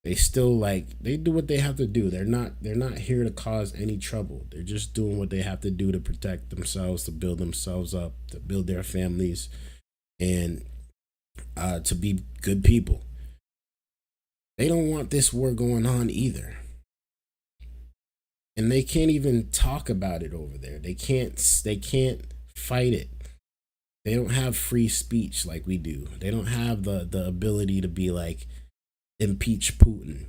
Speaker 1: they still they do what they have to do. They're not here to cause any trouble. They're just doing what they have to do to protect themselves, to build themselves up, to build their families, and to be good people. They don't want this war going on either. And they can't even talk about it over there. They can't fight it. They don't have free speech like we do. They don't have the ability to be like, impeach Putin.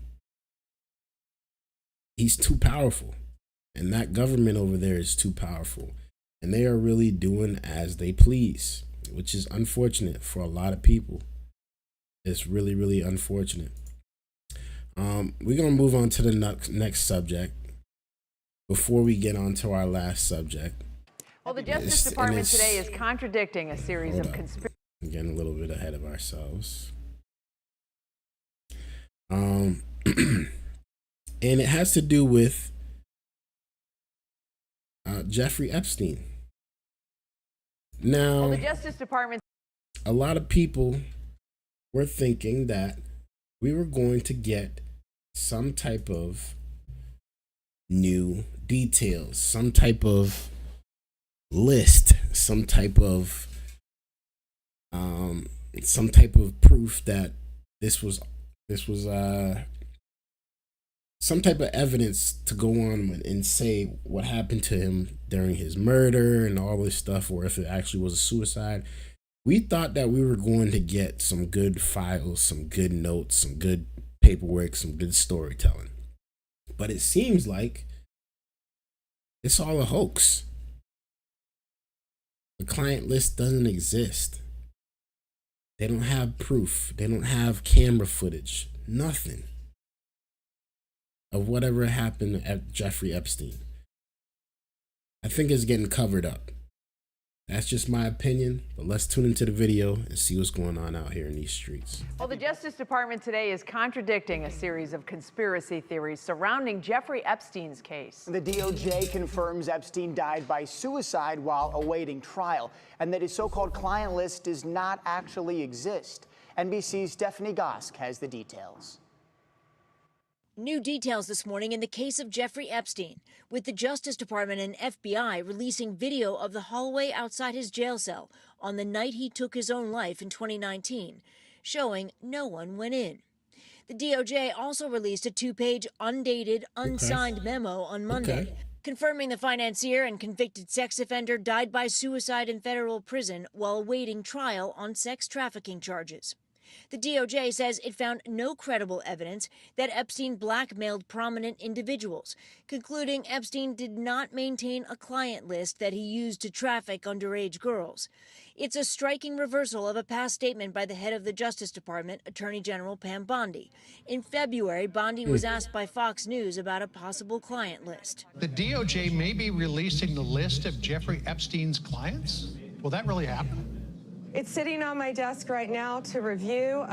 Speaker 1: He's too powerful. And that government over there is too powerful. And they are really doing as they please, which is unfortunate for a lot of people. It's really, really unfortunate. We're going to move on to the next subject before we get on to our last subject.
Speaker 12: Well, the Justice Department today is contradicting a series of conspiracy.
Speaker 1: Getting a little bit ahead of ourselves. And it has to do with Jeffrey Epstein. Now,
Speaker 12: the Justice Department.
Speaker 1: A lot of people were thinking that we were going to get some type of new details, some type of list, some type of proof that this was some type of evidence to go on and say what happened to him during his murder and all this stuff, or if it actually was a suicide. We thought that we were going to get some good files, some good notes, some good paperwork, some good storytelling. But it seems like it's all a hoax. The client list doesn't exist. They don't have proof. They don't have camera footage. Nothing of whatever happened at Jeffrey Epstein. I think it's getting covered up. That's just my opinion, but let's tune into the video and see what's going on out here in these streets.
Speaker 12: Well, the Justice Department today is contradicting a series of conspiracy theories surrounding Jeffrey Epstein's case.
Speaker 18: The DOJ confirms Epstein died by suicide while awaiting trial, and that his so-called client list does not actually exist. NBC's Stephanie Gosk has the details.
Speaker 19: New details this morning in the case of Jeffrey Epstein, with the Justice Department and FBI releasing video of the hallway outside his jail cell on the night he took his own life in 2019, showing no one went in. The DOJ also released a 2-page, undated, unsigned memo on Monday, confirming the financier and convicted sex offender died by suicide in federal prison while awaiting trial on sex trafficking charges. The DOJ says it found no credible evidence that Epstein blackmailed prominent individuals, concluding Epstein did not maintain a client list that he used to traffic underage girls. It's a striking reversal of a past statement by the head of the Justice Department, Attorney General Pam Bondi. In February, Bondi was asked by Fox News about a possible client list.
Speaker 20: The DOJ may be releasing the list of Jeffrey Epstein's clients? Will that really happen?
Speaker 21: It's sitting on my desk right now to review.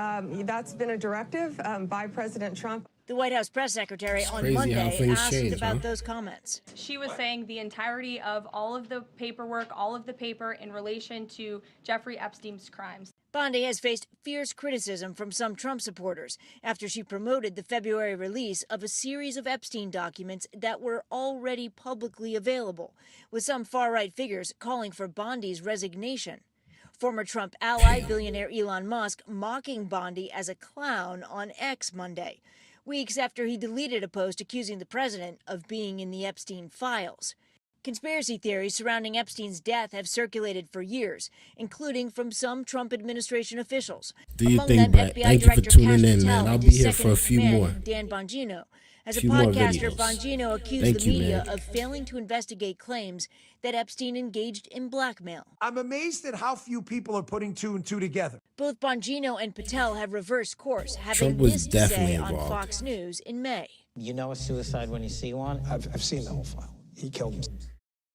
Speaker 21: That's been a directive by President Trump.
Speaker 19: The White House press secretary on Monday asked about those comments.
Speaker 11: She was saying the entirety of all of the paperwork, all of the paper in relation to Jeffrey Epstein's crimes.
Speaker 19: Bondi has faced fierce criticism from some Trump supporters after she promoted the February release of a series of Epstein documents that were already publicly available, with some far-right figures calling for Bondi's resignation. Former Trump ally, billionaire Elon Musk, mocking Bondi as a clown on X Monday, weeks after he deleted a post accusing the president of being in the Epstein files. Conspiracy theories surrounding Epstein's death have circulated for years, including from some Trump administration officials.
Speaker 1: Do you
Speaker 19: Among
Speaker 1: think,
Speaker 19: them,
Speaker 1: Brett?
Speaker 19: FBI
Speaker 1: Thank you for
Speaker 19: Director
Speaker 1: tuning
Speaker 19: Kash
Speaker 1: in,
Speaker 19: Patel
Speaker 1: man. I'll
Speaker 19: and
Speaker 1: be
Speaker 19: his
Speaker 1: here for a few
Speaker 19: second-in-command,
Speaker 1: more.
Speaker 19: Dan Bongino. As a
Speaker 1: Few more
Speaker 19: podcaster,
Speaker 1: videos.
Speaker 19: Bongino accused
Speaker 1: Thank
Speaker 19: the
Speaker 1: you,
Speaker 19: media
Speaker 1: man.
Speaker 19: of failing to investigate claims that Epstein engaged in blackmail.
Speaker 22: I'm amazed at how few people are putting two and two together.
Speaker 19: Both Bongino and Patel have reversed course, having
Speaker 1: Trump was
Speaker 19: this to
Speaker 1: definitely
Speaker 19: say on
Speaker 1: involved.
Speaker 19: Fox News in May.
Speaker 23: You know a suicide when you see one?
Speaker 22: I've seen the whole file. He killed himself.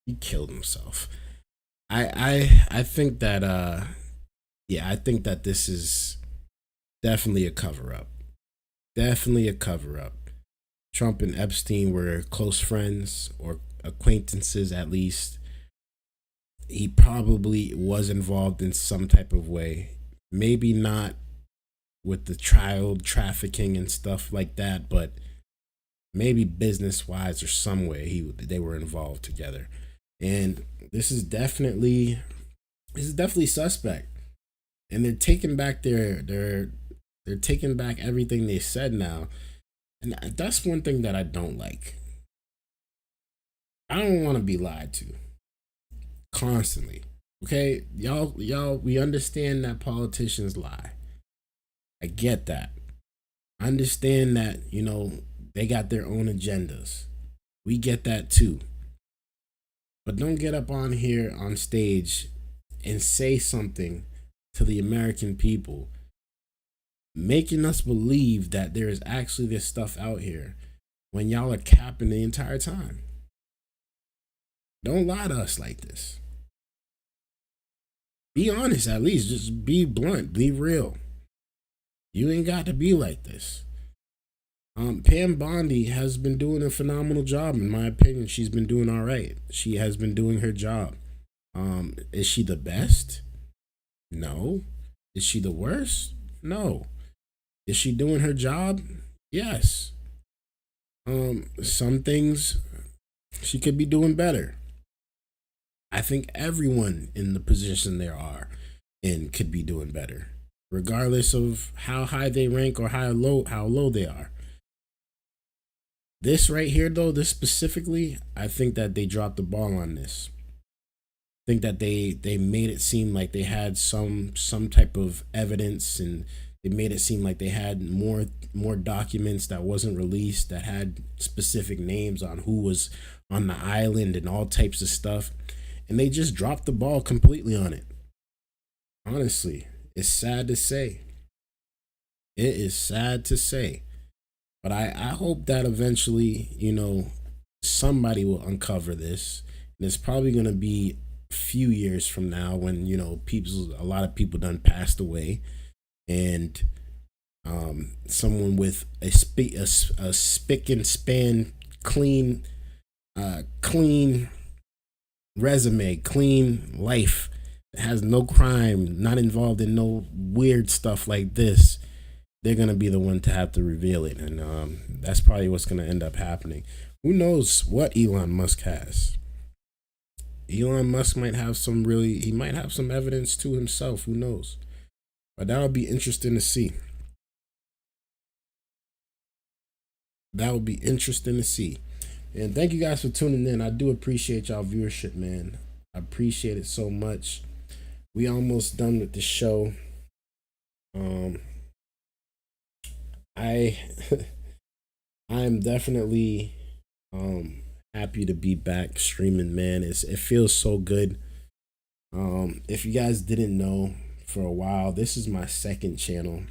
Speaker 1: He killed himself. I think that I think that this is definitely a cover-up. Definitely a cover-up. Trump and Epstein were close friends or acquaintances at least. He probably was involved in some type of way. Maybe not with the child trafficking and stuff like that, but maybe business-wise or some way they were involved together. And this is definitely suspect. And they're taking back they're taking back everything they said now. And that's one thing that I don't like. I don't want to be lied to constantly. Okay? Y'all, we understand that politicians lie. I get that. I understand that, they got their own agendas. We get that too. But don't get up on here on stage and say something to the American people, making us believe that there is actually this stuff out here when y'all are capping the entire time. Don't lie to us like this. Be honest, at least. Just be blunt. Be real. You ain't got to be like this. Pam Bondi has been doing a phenomenal job, in my opinion. She's been doing all right. She has been doing her job. Is she the best? No. Is she the worst? No. Is she doing her job? Yes. Some things she could be doing better. I think everyone in the position they are in could be doing better, regardless of how high they rank or how low they are. This right here, though, this specifically, I think that they dropped the ball on this. I think that they made it seem like they had some type of evidence, and they made it seem like they had more documents that wasn't released, that had specific names on who was on the island and all types of stuff. And they just dropped the ball completely on it. Honestly, it's sad to say. It is sad to say. But I hope that eventually, somebody will uncover this. And it's probably going to be a few years from now when, a lot of people done passed away. And someone with a spick and span clean resume, clean life, has no crime, not involved in no weird stuff like this, they're gonna be the one to have to reveal it, and that's probably what's gonna end up happening. Who knows what Elon Musk has? Elon Musk might have he might have some evidence to himself. Who knows? But that would be interesting to see. That would be interesting to see. And thank you guys for tuning in. I do appreciate y'all viewership, man. I appreciate it so much. We almost done with the show. I I'm definitely happy to be back streaming, man. It feels so good. If you guys didn't know, for a while, this is my second channel.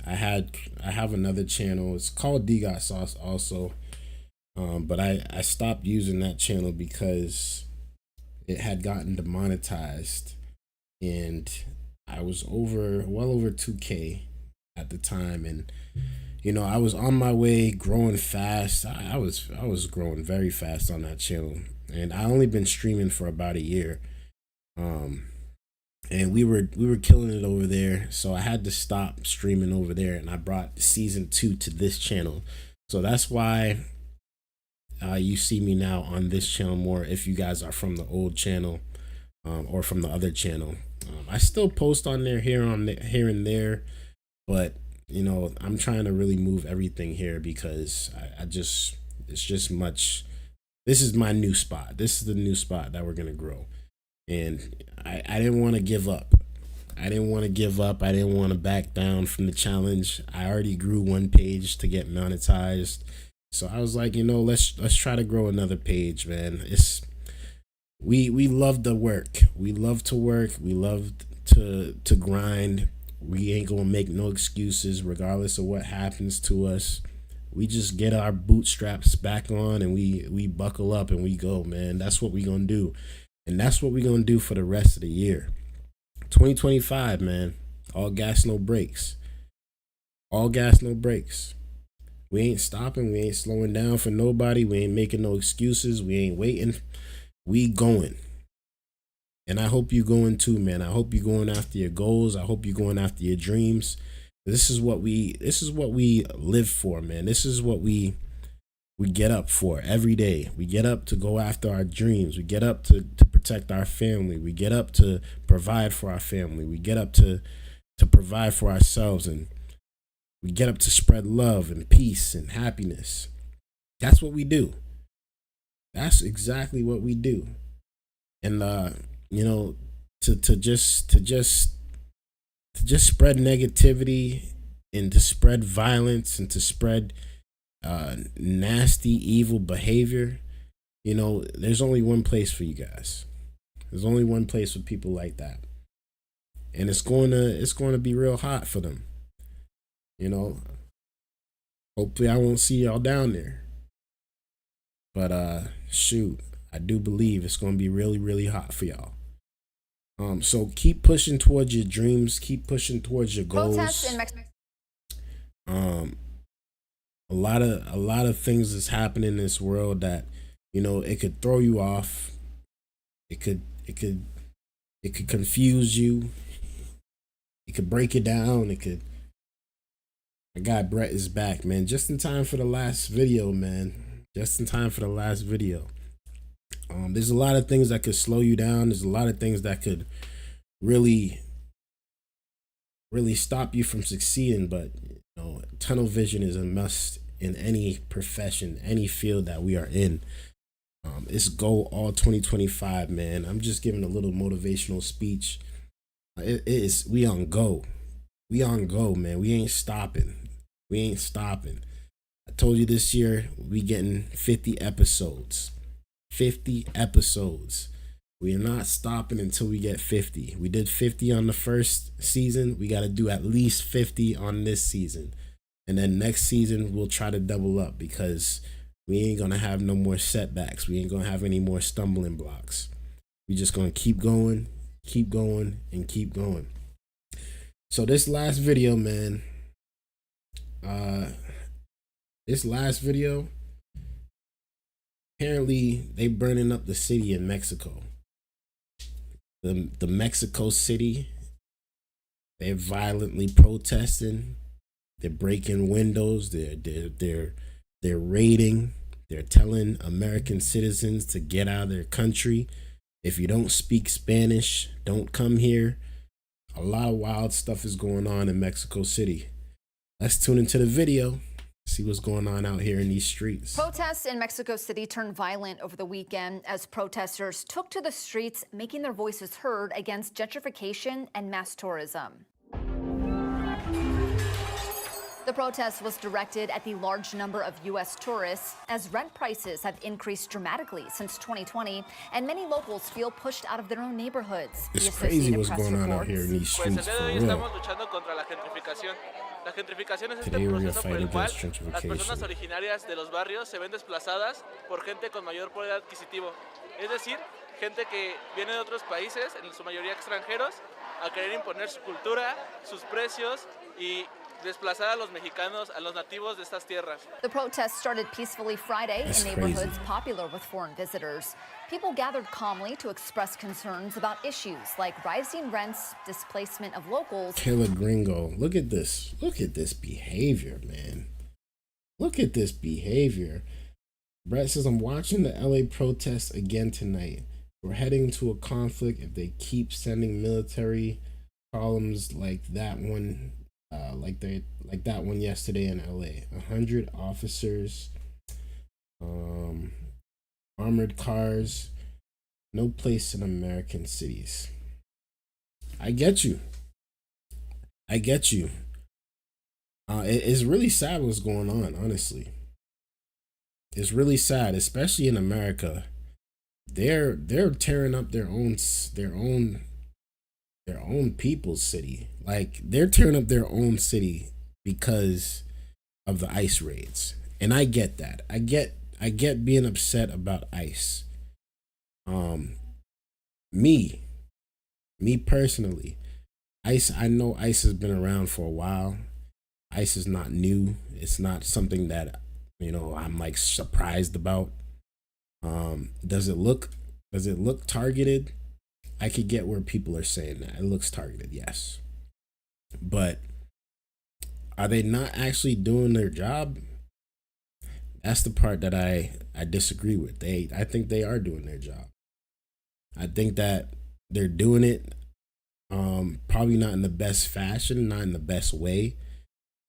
Speaker 1: I have another channel. It's called Dgotsauce also. But I stopped using that channel because it had gotten demonetized, and I was well over 2K at the time, and I was on my way, growing fast. I was growing very fast on that channel, and I only been streaming for about a year. And we were killing it over there, so I had to stop streaming over there, and I brought season 2 to this channel. So that's why you see me now on this channel more, if you guys are from the old channel or from the other channel. I still post on there here and there, but I'm trying to really move everything here because it's just much. This is my new spot. This is the new spot that we're gonna grow, and I didn't want to give up. I didn't want to back down from the challenge. I already grew one page to get monetized. So I was like, let's try to grow another page, man. We love the work. We love to work. We love to grind. We ain't gonna make no excuses regardless of what happens to us. We just get our bootstraps back on and we buckle up and we go, man. That's what we gonna do. And that's what we gonna do for the rest of the year. 2025, man. All gas, no brakes. All gas, no brakes. We ain't stopping. We ain't slowing down for nobody. We ain't making no excuses. We ain't waiting. We going. And I hope you going too, man. I hope you going after your goals. I hope you going after your dreams. This is what we live for, man. This is what we get up for every day. We get up to go after our dreams. We get up to protect our family. We get up to provide for our family. We get up to provide for ourselves, and we get up to spread love and peace and happiness. That's what we do. That's exactly what we do. And to just spread negativity and to spread violence and to spread nasty, evil behavior, there's only one place for you guys. There's only one place for people like that, and it's going to be real hot for them. Hopefully I won't see y'all down there, but shoot, I do believe it's going to be really, really hot for y'all. So keep pushing towards your dreams, keep pushing towards your goals.
Speaker 12: Protests in Mexico.
Speaker 1: A lot of things is happening in this world that it could throw you off. It could confuse you. It could break you down. My guy Brett is back, man. Just in time for the last video, man. Just in time for the last video. There's a lot of things that could slow you down. There's a lot of things that could really stop you from succeeding. But tunnel vision is a must in any profession, any field that we are in. It's go all 2025, man. I'm just giving a little motivational speech. We on go. We on go, man. We ain't stopping. We ain't stopping. I told you this year we getting 50 episodes. 50 episodes. We are not stopping until we get 50. We did 50 on the first season. We got to do at least 50 on this season. And then next season, we'll try to double up because we ain't going to have no more setbacks. We ain't going to have any more stumbling blocks. We just going to keep going, and keep going. So this last video, man, apparently they burning up the city in Mexico. The Mexico City. They're violently protesting. They're breaking windows. They're raiding. They're telling American citizens to get out of their country. If you don't speak Spanish, don't come here. A lot of wild stuff is going on in Mexico City. Let's tune into the video. See what's going on out here in these streets.
Speaker 2: Protests in Mexico City turned violent over the weekend as protesters took to the streets, making their voices heard against gentrification and mass tourism. The protest was directed at the large number of U.S. tourists, as rent prices have increased dramatically since 2020, and many locals feel pushed out of their own neighborhoods.
Speaker 1: It's crazy what's going on out here in these streets, for real.
Speaker 3: La gentrificación es este
Speaker 1: Today we're gonna
Speaker 3: proceso por
Speaker 1: fight
Speaker 3: el cual
Speaker 1: against
Speaker 3: las personas
Speaker 1: gentrification.
Speaker 3: originarias de los barrios se ven desplazadas por gente con mayor poder adquisitivo. Es decir, gente que viene de otros países, en su mayoría extranjeros, a querer imponer su cultura, sus precios y desplazar a los mexicanos, a los nativos de estas tierras.
Speaker 2: The protest started peacefully Friday
Speaker 1: That's
Speaker 2: in neighborhoods
Speaker 1: crazy.
Speaker 2: popular with foreign visitors. People gathered calmly to express concerns about issues like rising rents, displacement of locals.
Speaker 1: Killer gringo. Look at this. Look at this behavior, man. Look at this behavior. Brett says, I'm watching the LA protests again tonight. We're heading to a conflict if they keep sending military columns like that one. Like that one yesterday in LA. 100 officers, armored cars, no place in American cities. I get you. It's really sad what's going on, honestly. It's really sad, especially in America. They're tearing up their own people's city. Like, they're tearing up their own city because of the ICE raids. And I get that. I get being upset about ICE. Me personally, ICE, I know ICE has been around for a while. ICE is not new. It's not something that, I'm like surprised about. Does it look targeted? I could get where people are saying that. It looks targeted, yes. But are they not actually doing their job? That's the part that I disagree with. I think they are doing their job. I think that they're doing it probably not in the best fashion, not in the best way.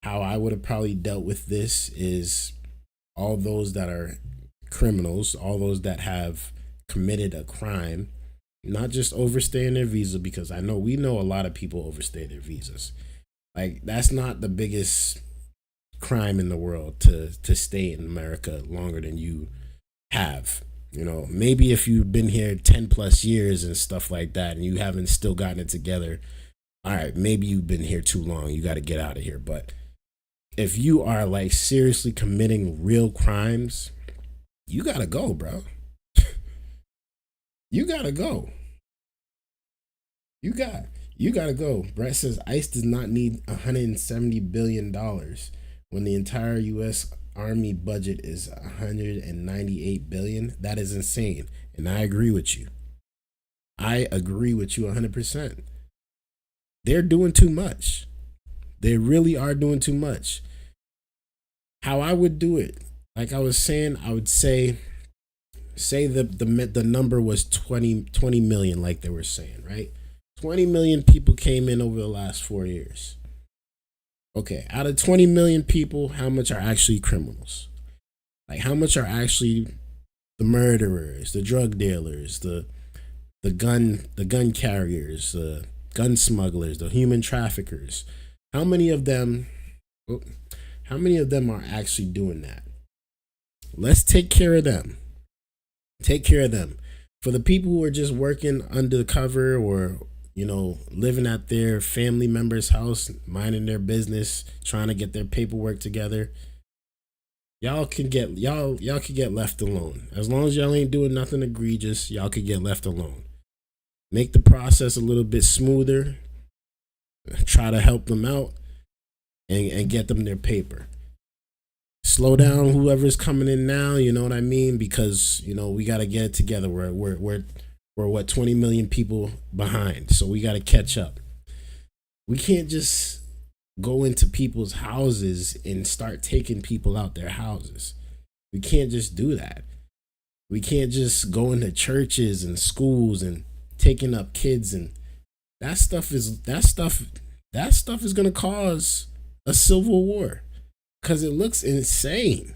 Speaker 1: How I would have probably dealt with this is all those that are criminals, all those that have committed a crime, not just overstaying their visa, because we know a lot of people overstay their visas. Like, that's not the biggest crime in the world to stay in America longer than you have. Maybe if you've been here 10 plus years and stuff like that and you haven't still gotten it together, all right, maybe you've been here too long, you got to get out of here. But if you are like seriously committing real crimes, you got to go, bro. You got to go. You got to go. Brett says ICE does not need $170 billion when the entire U.S. Army budget is $198 billion. That is insane. And I agree with you. I agree with you 100%. They're doing too much. They really are doing too much. How I would do it, like I was saying, I would say the number was 20 million, like they were saying, right? 20 million people came in over the last 4 years. Okay, out of 20 million people, how much are actually criminals? Like, how much are actually the murderers, the drug dealers, the gun carriers, the gun smugglers, the human traffickers? How many of them are actually doing that? Let's take care of them. Take care of them. For the people who are just working undercover or living at their family member's house, minding their business, trying to get their paperwork together, y'all could get left alone. As long as y'all ain't doing nothing egregious, y'all could get left alone. Make the process a little bit smoother. Try to help them out and get them their paper. Slow down whoever's coming in now, you know what I mean? Because, we got to get it together. We're 20 million people behind, so we got to catch up. We can't just go into people's houses and start taking people out their houses. We can't just do that. We can't just go into churches and schools and taking up kids, and that stuff is going to cause a civil war because it looks insane.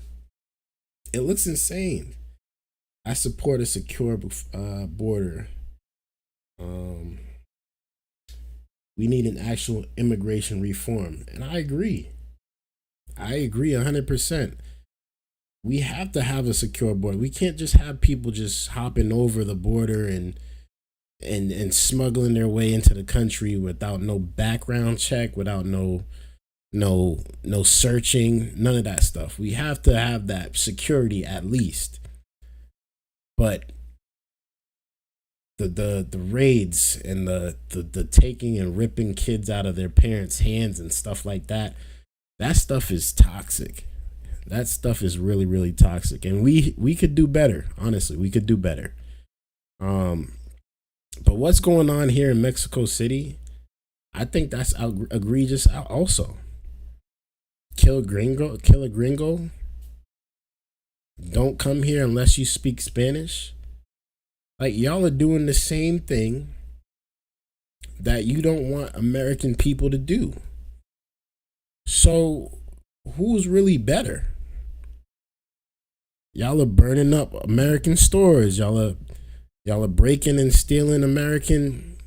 Speaker 1: It looks insane. I support a secure border. We need an actual immigration reform. And I agree. I agree 100%. We have to have a secure border. We can't just have people just hopping over the border and smuggling their way into the country without no background check, without no searching, none of that stuff. We have to have that security at least. But the raids and the taking and ripping kids out of their parents' hands and stuff like that stuff is toxic. That stuff is really, really toxic. And we could do better. Honestly, we could do better. But what's going on here in Mexico City, I think that's egregious also. Kill a gringo. Don't come here unless you speak Spanish. Like, y'all are doing the same thing that you don't want American people to do. So who's really better? Y'all are burning up American stores. Y'all are breaking and stealing American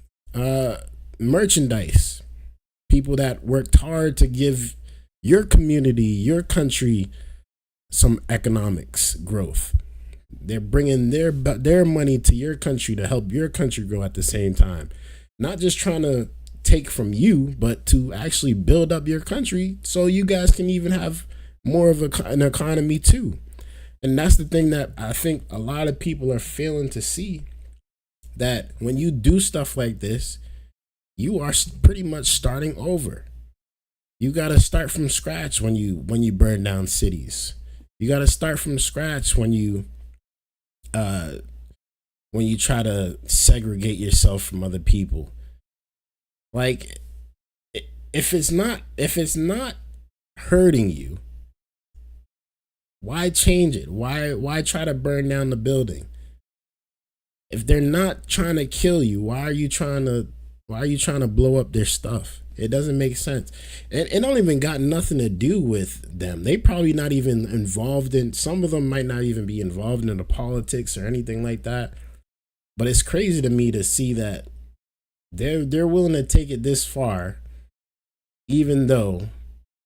Speaker 1: merchandise. People that worked hard to give your community, your country, some economics growth. They're bringing their money to your country to help your country grow at the same time. Not just trying to take from you, but to actually build up your country so you guys can even have more of an economy too. And that's the thing that I think a lot of people are failing to see, that when you do stuff like this, you are pretty much starting over. You got to start from scratch when you burn down cities. You got to start from scratch when you try to segregate yourself from other people. Like, if it's not hurting you, why change it? Why try to burn down the building? If they're not trying to kill you, why are you trying to blow up their stuff? It doesn't make sense. And it don't even got nothing to do with them. They probably not even involved in, some of them might not even be involved in the politics or anything like that. But it's crazy to me to see that they're willing to take it this far, even though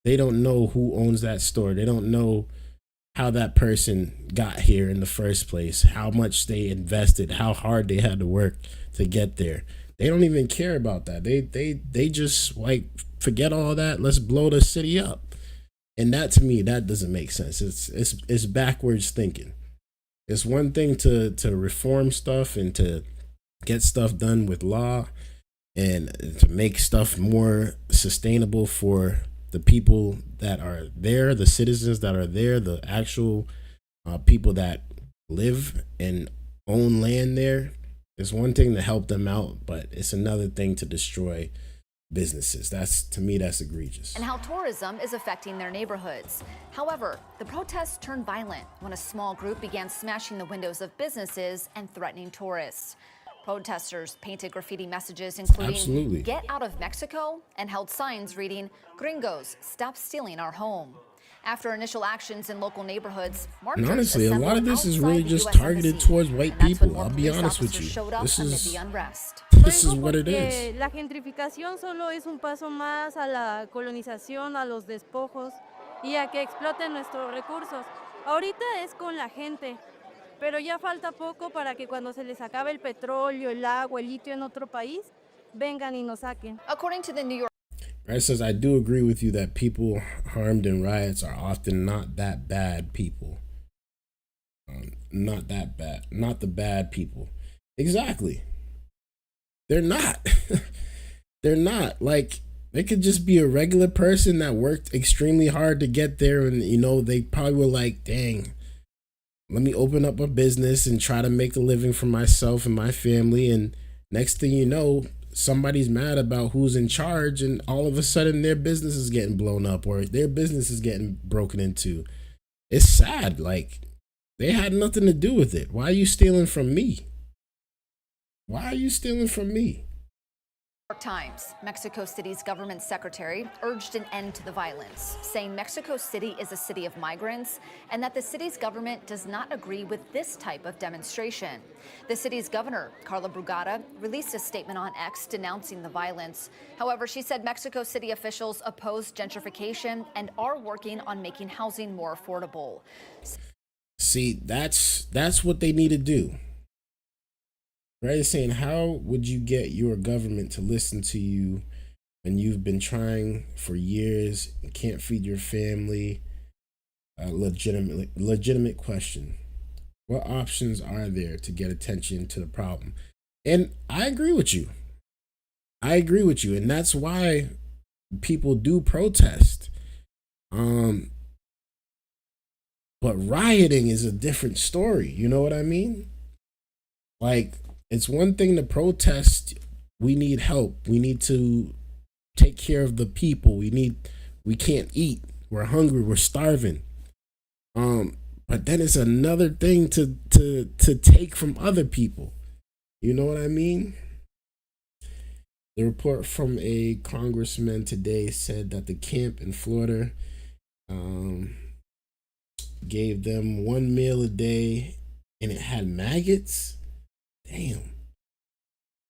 Speaker 1: they don't know who owns that store. They don't know how that person got here in the first place, how much they invested, how hard they had to work to get there. They don't even care about that. They just like, forget all that. Let's blow the city up. And that, to me, that doesn't make sense. It's backwards thinking. It's one thing to reform stuff and to get stuff done with law and to make stuff more sustainable for the people that are there, the citizens that are there, the actual people that live and own land there. It's one thing to help them out, but it's another thing to destroy businesses. To me, that's egregious.
Speaker 2: And how tourism is affecting their neighborhoods. However, the protests turned violent when a small group began smashing the windows of businesses and threatening tourists. Protesters painted graffiti messages including
Speaker 1: Absolutely.
Speaker 2: "Get out of Mexico" and held signs reading "Gringos, stop stealing our home." After initial actions in local neighborhoods,
Speaker 1: And honestly, a lot of this is
Speaker 2: outside
Speaker 1: really
Speaker 2: the
Speaker 1: just
Speaker 2: US
Speaker 1: targeted
Speaker 2: embassy.
Speaker 1: towards white
Speaker 2: And that's when
Speaker 1: people.
Speaker 2: more
Speaker 1: I'll be
Speaker 2: police
Speaker 1: honest with
Speaker 2: officers
Speaker 1: you.
Speaker 2: showed up
Speaker 1: This
Speaker 2: amid
Speaker 1: is
Speaker 2: the unrest.
Speaker 1: what it is.
Speaker 4: La gentrificación solo es un paso más a la colonización, a los despojos y a que exploten nuestros recursos. Ahorita es con la gente, pero ya falta poco para que cuando se les acabe el petróleo, el agua, el litio en otro país, vengan y nos saquen.
Speaker 2: According to the New York
Speaker 1: Right, says, I do agree with you that people harmed in riots are often not that bad people. Not that bad. Not the bad people. Exactly. They're not. They're not. Like, they could just be a regular person that worked extremely hard to get there. And, they probably were like, dang, let me open up a business and try to make a living for myself and my family. And next thing you know, somebody's mad about who's in charge, and all of a sudden their business is getting blown up or their business is getting broken into. It's sad. Like, they had nothing to do with it. Why are you stealing from me? Why are you stealing from me?
Speaker 2: New York Times, Mexico City's government secretary urged an end to the violence, saying Mexico City is a city of migrants and that the city's government does not agree with this type of demonstration. The city's governor, Carla Brugada, released a statement on X denouncing the violence. However, she said Mexico City officials oppose gentrification and are working on making housing more affordable.
Speaker 1: See, that's what they need to do. Right? It's saying, how would you get your government to listen to you when you've been trying for years and can't feed your family? Legitimate question. What options are there to get attention to the problem? And I agree with you. And that's why people do protest. But rioting is a different story. You know what I mean? Like, it's one thing to protest. We need help. We need to take care of the people. We can't eat. We're hungry. We're starving. But then it's another thing to take from other people. You know what I mean? The report from a congressman today said that the camp in Florida gave them 1 meal a day and it had maggots. Damn.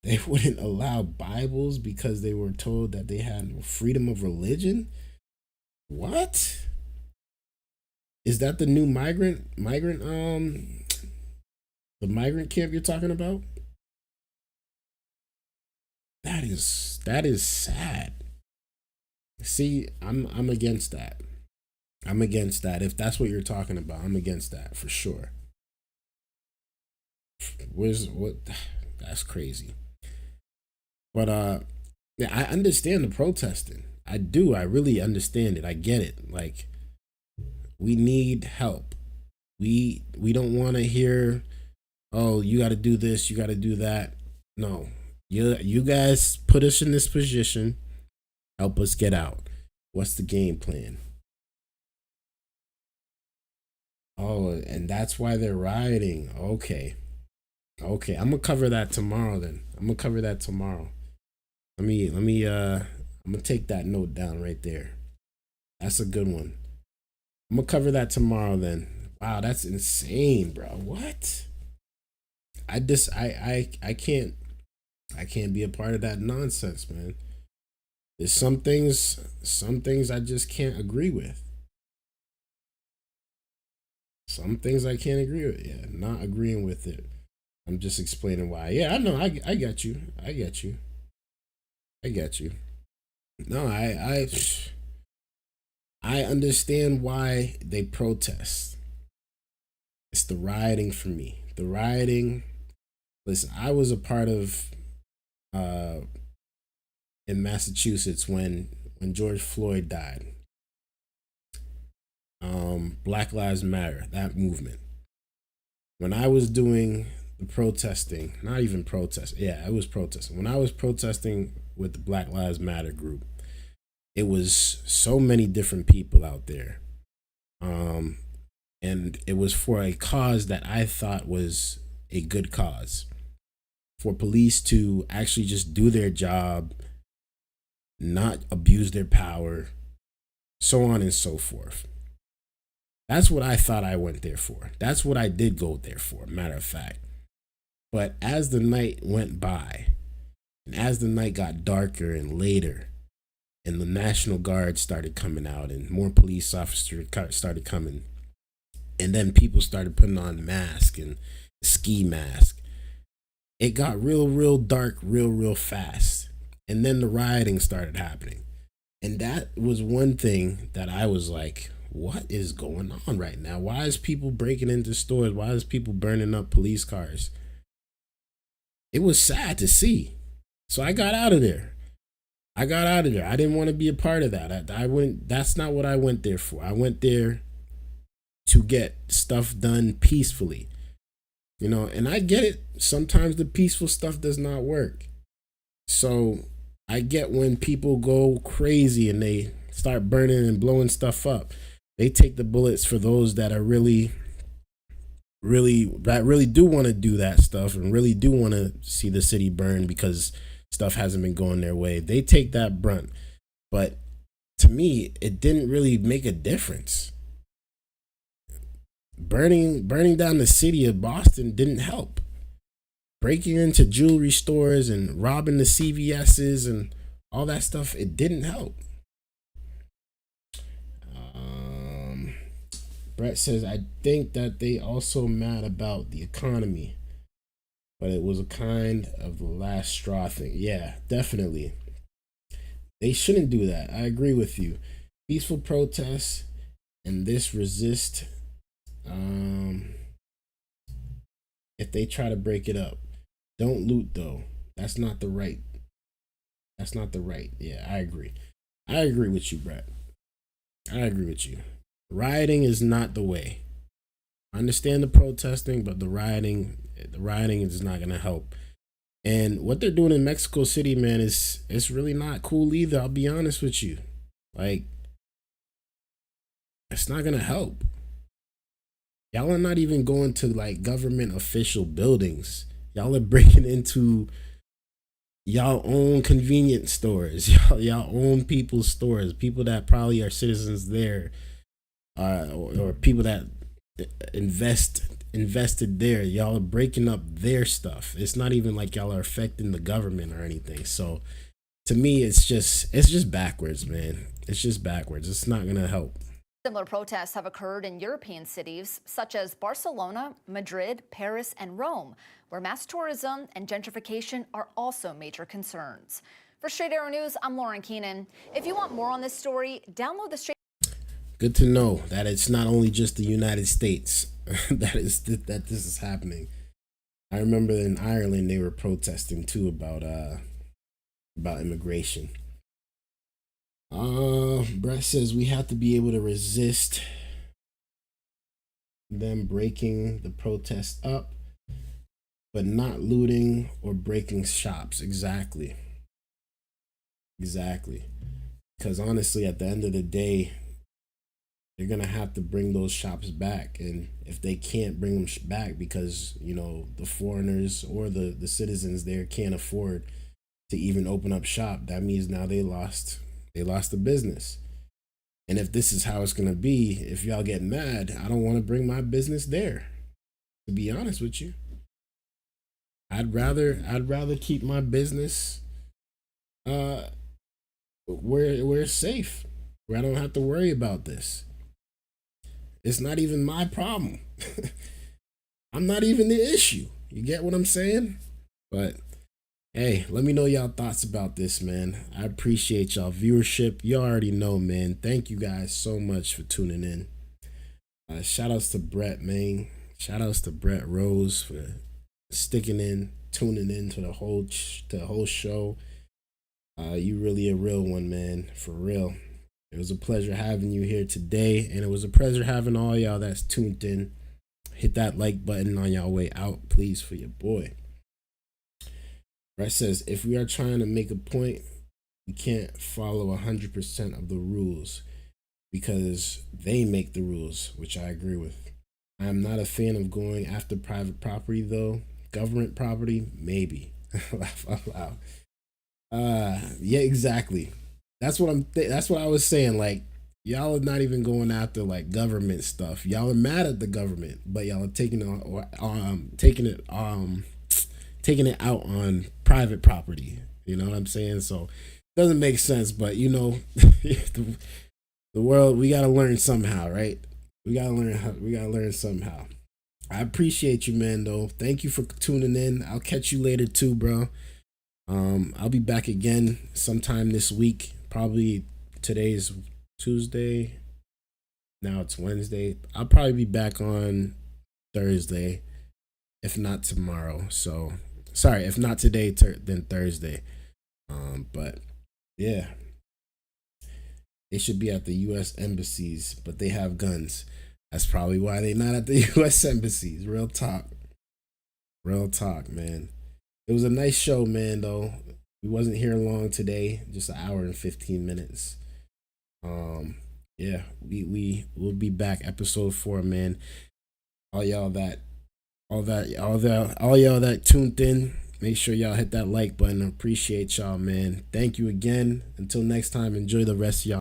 Speaker 1: They wouldn't allow Bibles because they were told that they had freedom of religion? What? Is that the new migrant the migrant camp you're talking about? That is sad. See, I'm against that. I'm against that. If that's what you're talking about, I'm against that for sure. That's crazy. But yeah, I understand the protesting. I do. I really understand it. I get it. Like, we need help. We don't want to hear, oh, you got to do this, you got to do that. No. You guys put us in this position. Help us get out. What's the game plan? Oh, and that's why they're rioting. Okay, I'm gonna cover that tomorrow. Then I'm gonna cover that tomorrow. Let me. I'm gonna take that note down right there. That's a good one. I'm gonna cover that tomorrow. Then. Wow, that's insane, bro. What? I can't be a part of that nonsense, man. There's some things I just can't agree with. Some things I can't agree with. Yeah, not agreeing with it. I'm just explaining why. Yeah, I know. I get you. No, I understand why they protest. It's the rioting for me. The rioting. Listen, I was a part of in Massachusetts when George Floyd died. Black Lives Matter, that movement. When I was doing the protesting, not even protest, yeah, I was protesting. When I was protesting with the Black Lives Matter group, it was so many different people out there. And it was for a cause that I thought was a good cause. For police to actually just do their job, not abuse their power, so on and so forth. That's what I thought I went there for. That's what I did go there for, matter of fact. But as the night went by, and as the night got darker and later, and the National Guard started coming out, and more police officers started coming, and then people started putting on masks and ski masks, it got real dark real fast. And then the rioting started happening. And that was one thing that I was like, what is going on right now? Why is people breaking into stores? Why is people burning up police cars? It was sad to see. So I got out of there. I didn't want to be a part of that. That's not what I went there for. I went there to get stuff done peacefully. You know, and I get it. Sometimes the peaceful stuff does not work. So I get when people go crazy and they start burning and blowing stuff up. They take the bullets for those that are really do want to do that stuff and really do want to see the city burn because stuff hasn't been going their way. They take that brunt. But to me, it didn't really make a difference. Burning down the city of Boston didn't help. Breaking into jewelry stores and robbing the CVS's and all that stuff, it didn't help. Brett says, I think that they also mad about the economy, but it was a kind of the last straw thing. Yeah, definitely. They shouldn't do that. I agree with you. Peaceful protests and this resist if they try to break it up. Don't loot though. That's not the right. Yeah, I agree. I agree with you, Brett. I agree with you. Rioting is not the way. I understand the protesting, but the rioting is not going to help. And what they're doing in Mexico City, man, it's really not cool either. I'll be honest with you. Like, it's not going to help. Y'all are not even going to like government official buildings. Y'all are breaking into y'all own convenience stores. Y'all own people's stores. People that probably are citizens there. Or people that invested there. Y'all are breaking up their stuff. It's not even like y'all are affecting the government or anything. So to me, it's just backwards, man. It's just backwards. It's not gonna help.
Speaker 2: Similar protests have occurred in European cities such as Barcelona, Madrid, Paris, and Rome, where mass tourism and gentrification are also major concerns. For Straight Arrow News, I'm Lauren Keenan. If you want more on this story, download the Straight.
Speaker 1: Good to know that it's not only just the United States that this is happening. I remember in Ireland they were protesting too about immigration. Brett says we have to be able to resist them breaking the protest up, but not looting or breaking shops. Exactly. Because honestly, at the end of the day, they're going to have to bring those shops back. And if they can't bring them back because, you know, the foreigners or the citizens there can't afford to even open up shop, that means now they lost the business. And if this is how it's going to be, if y'all get mad, I don't want to bring my business there, to be honest with you. I'd rather keep my business where it's safe, where I don't have to worry about this. It's not even my problem. I'm not even the issue. You get what I'm saying? But hey, let me know y'all thoughts about this, man. I appreciate y'all viewership. You already know, man. Thank you guys so much for tuning in. Shout outs to Brett, man. Shout outs to Brett Rose for sticking in, tuning in to the whole show. You really a real one, man. For real. It was a pleasure having you here today, and it was a pleasure having all y'all that's tuned in. Hit that like button on y'all way out, please, for your boy. Brett says, if we are trying to make a point, we can't follow 100% of the rules because they make the rules, which I agree with. I am not a fan of going after private property, though. Government property, maybe. Laugh out loud. Yeah, exactly. That's what I was saying. Like, y'all are not even going after like government stuff. Y'all are mad at the government, but y'all are taking it out on private property. You know what I'm saying? So it doesn't make sense, but you know, the world, we gotta learn somehow, right? We gotta learn somehow. I appreciate you, man, though. Thank you for tuning in. I'll catch you later too, bro. I'll be back again sometime this week. Probably today's Tuesday. Now it's Wednesday. I'll probably be back on Thursday, if not tomorrow. So sorry, if not today, then Thursday. But yeah, they should be at the U.S. embassies, but they have guns. That's probably why they're not at the U.S. embassies. Real talk, man. It was a nice show, man. Though We wasn't here long today, just an hour and 15 minutes. Yeah, we'll be back. Episode 4, man. All y'all that tuned in, make sure y'all hit that like button. Appreciate y'all, man. Thank you again. Until next time, enjoy the rest of y'all.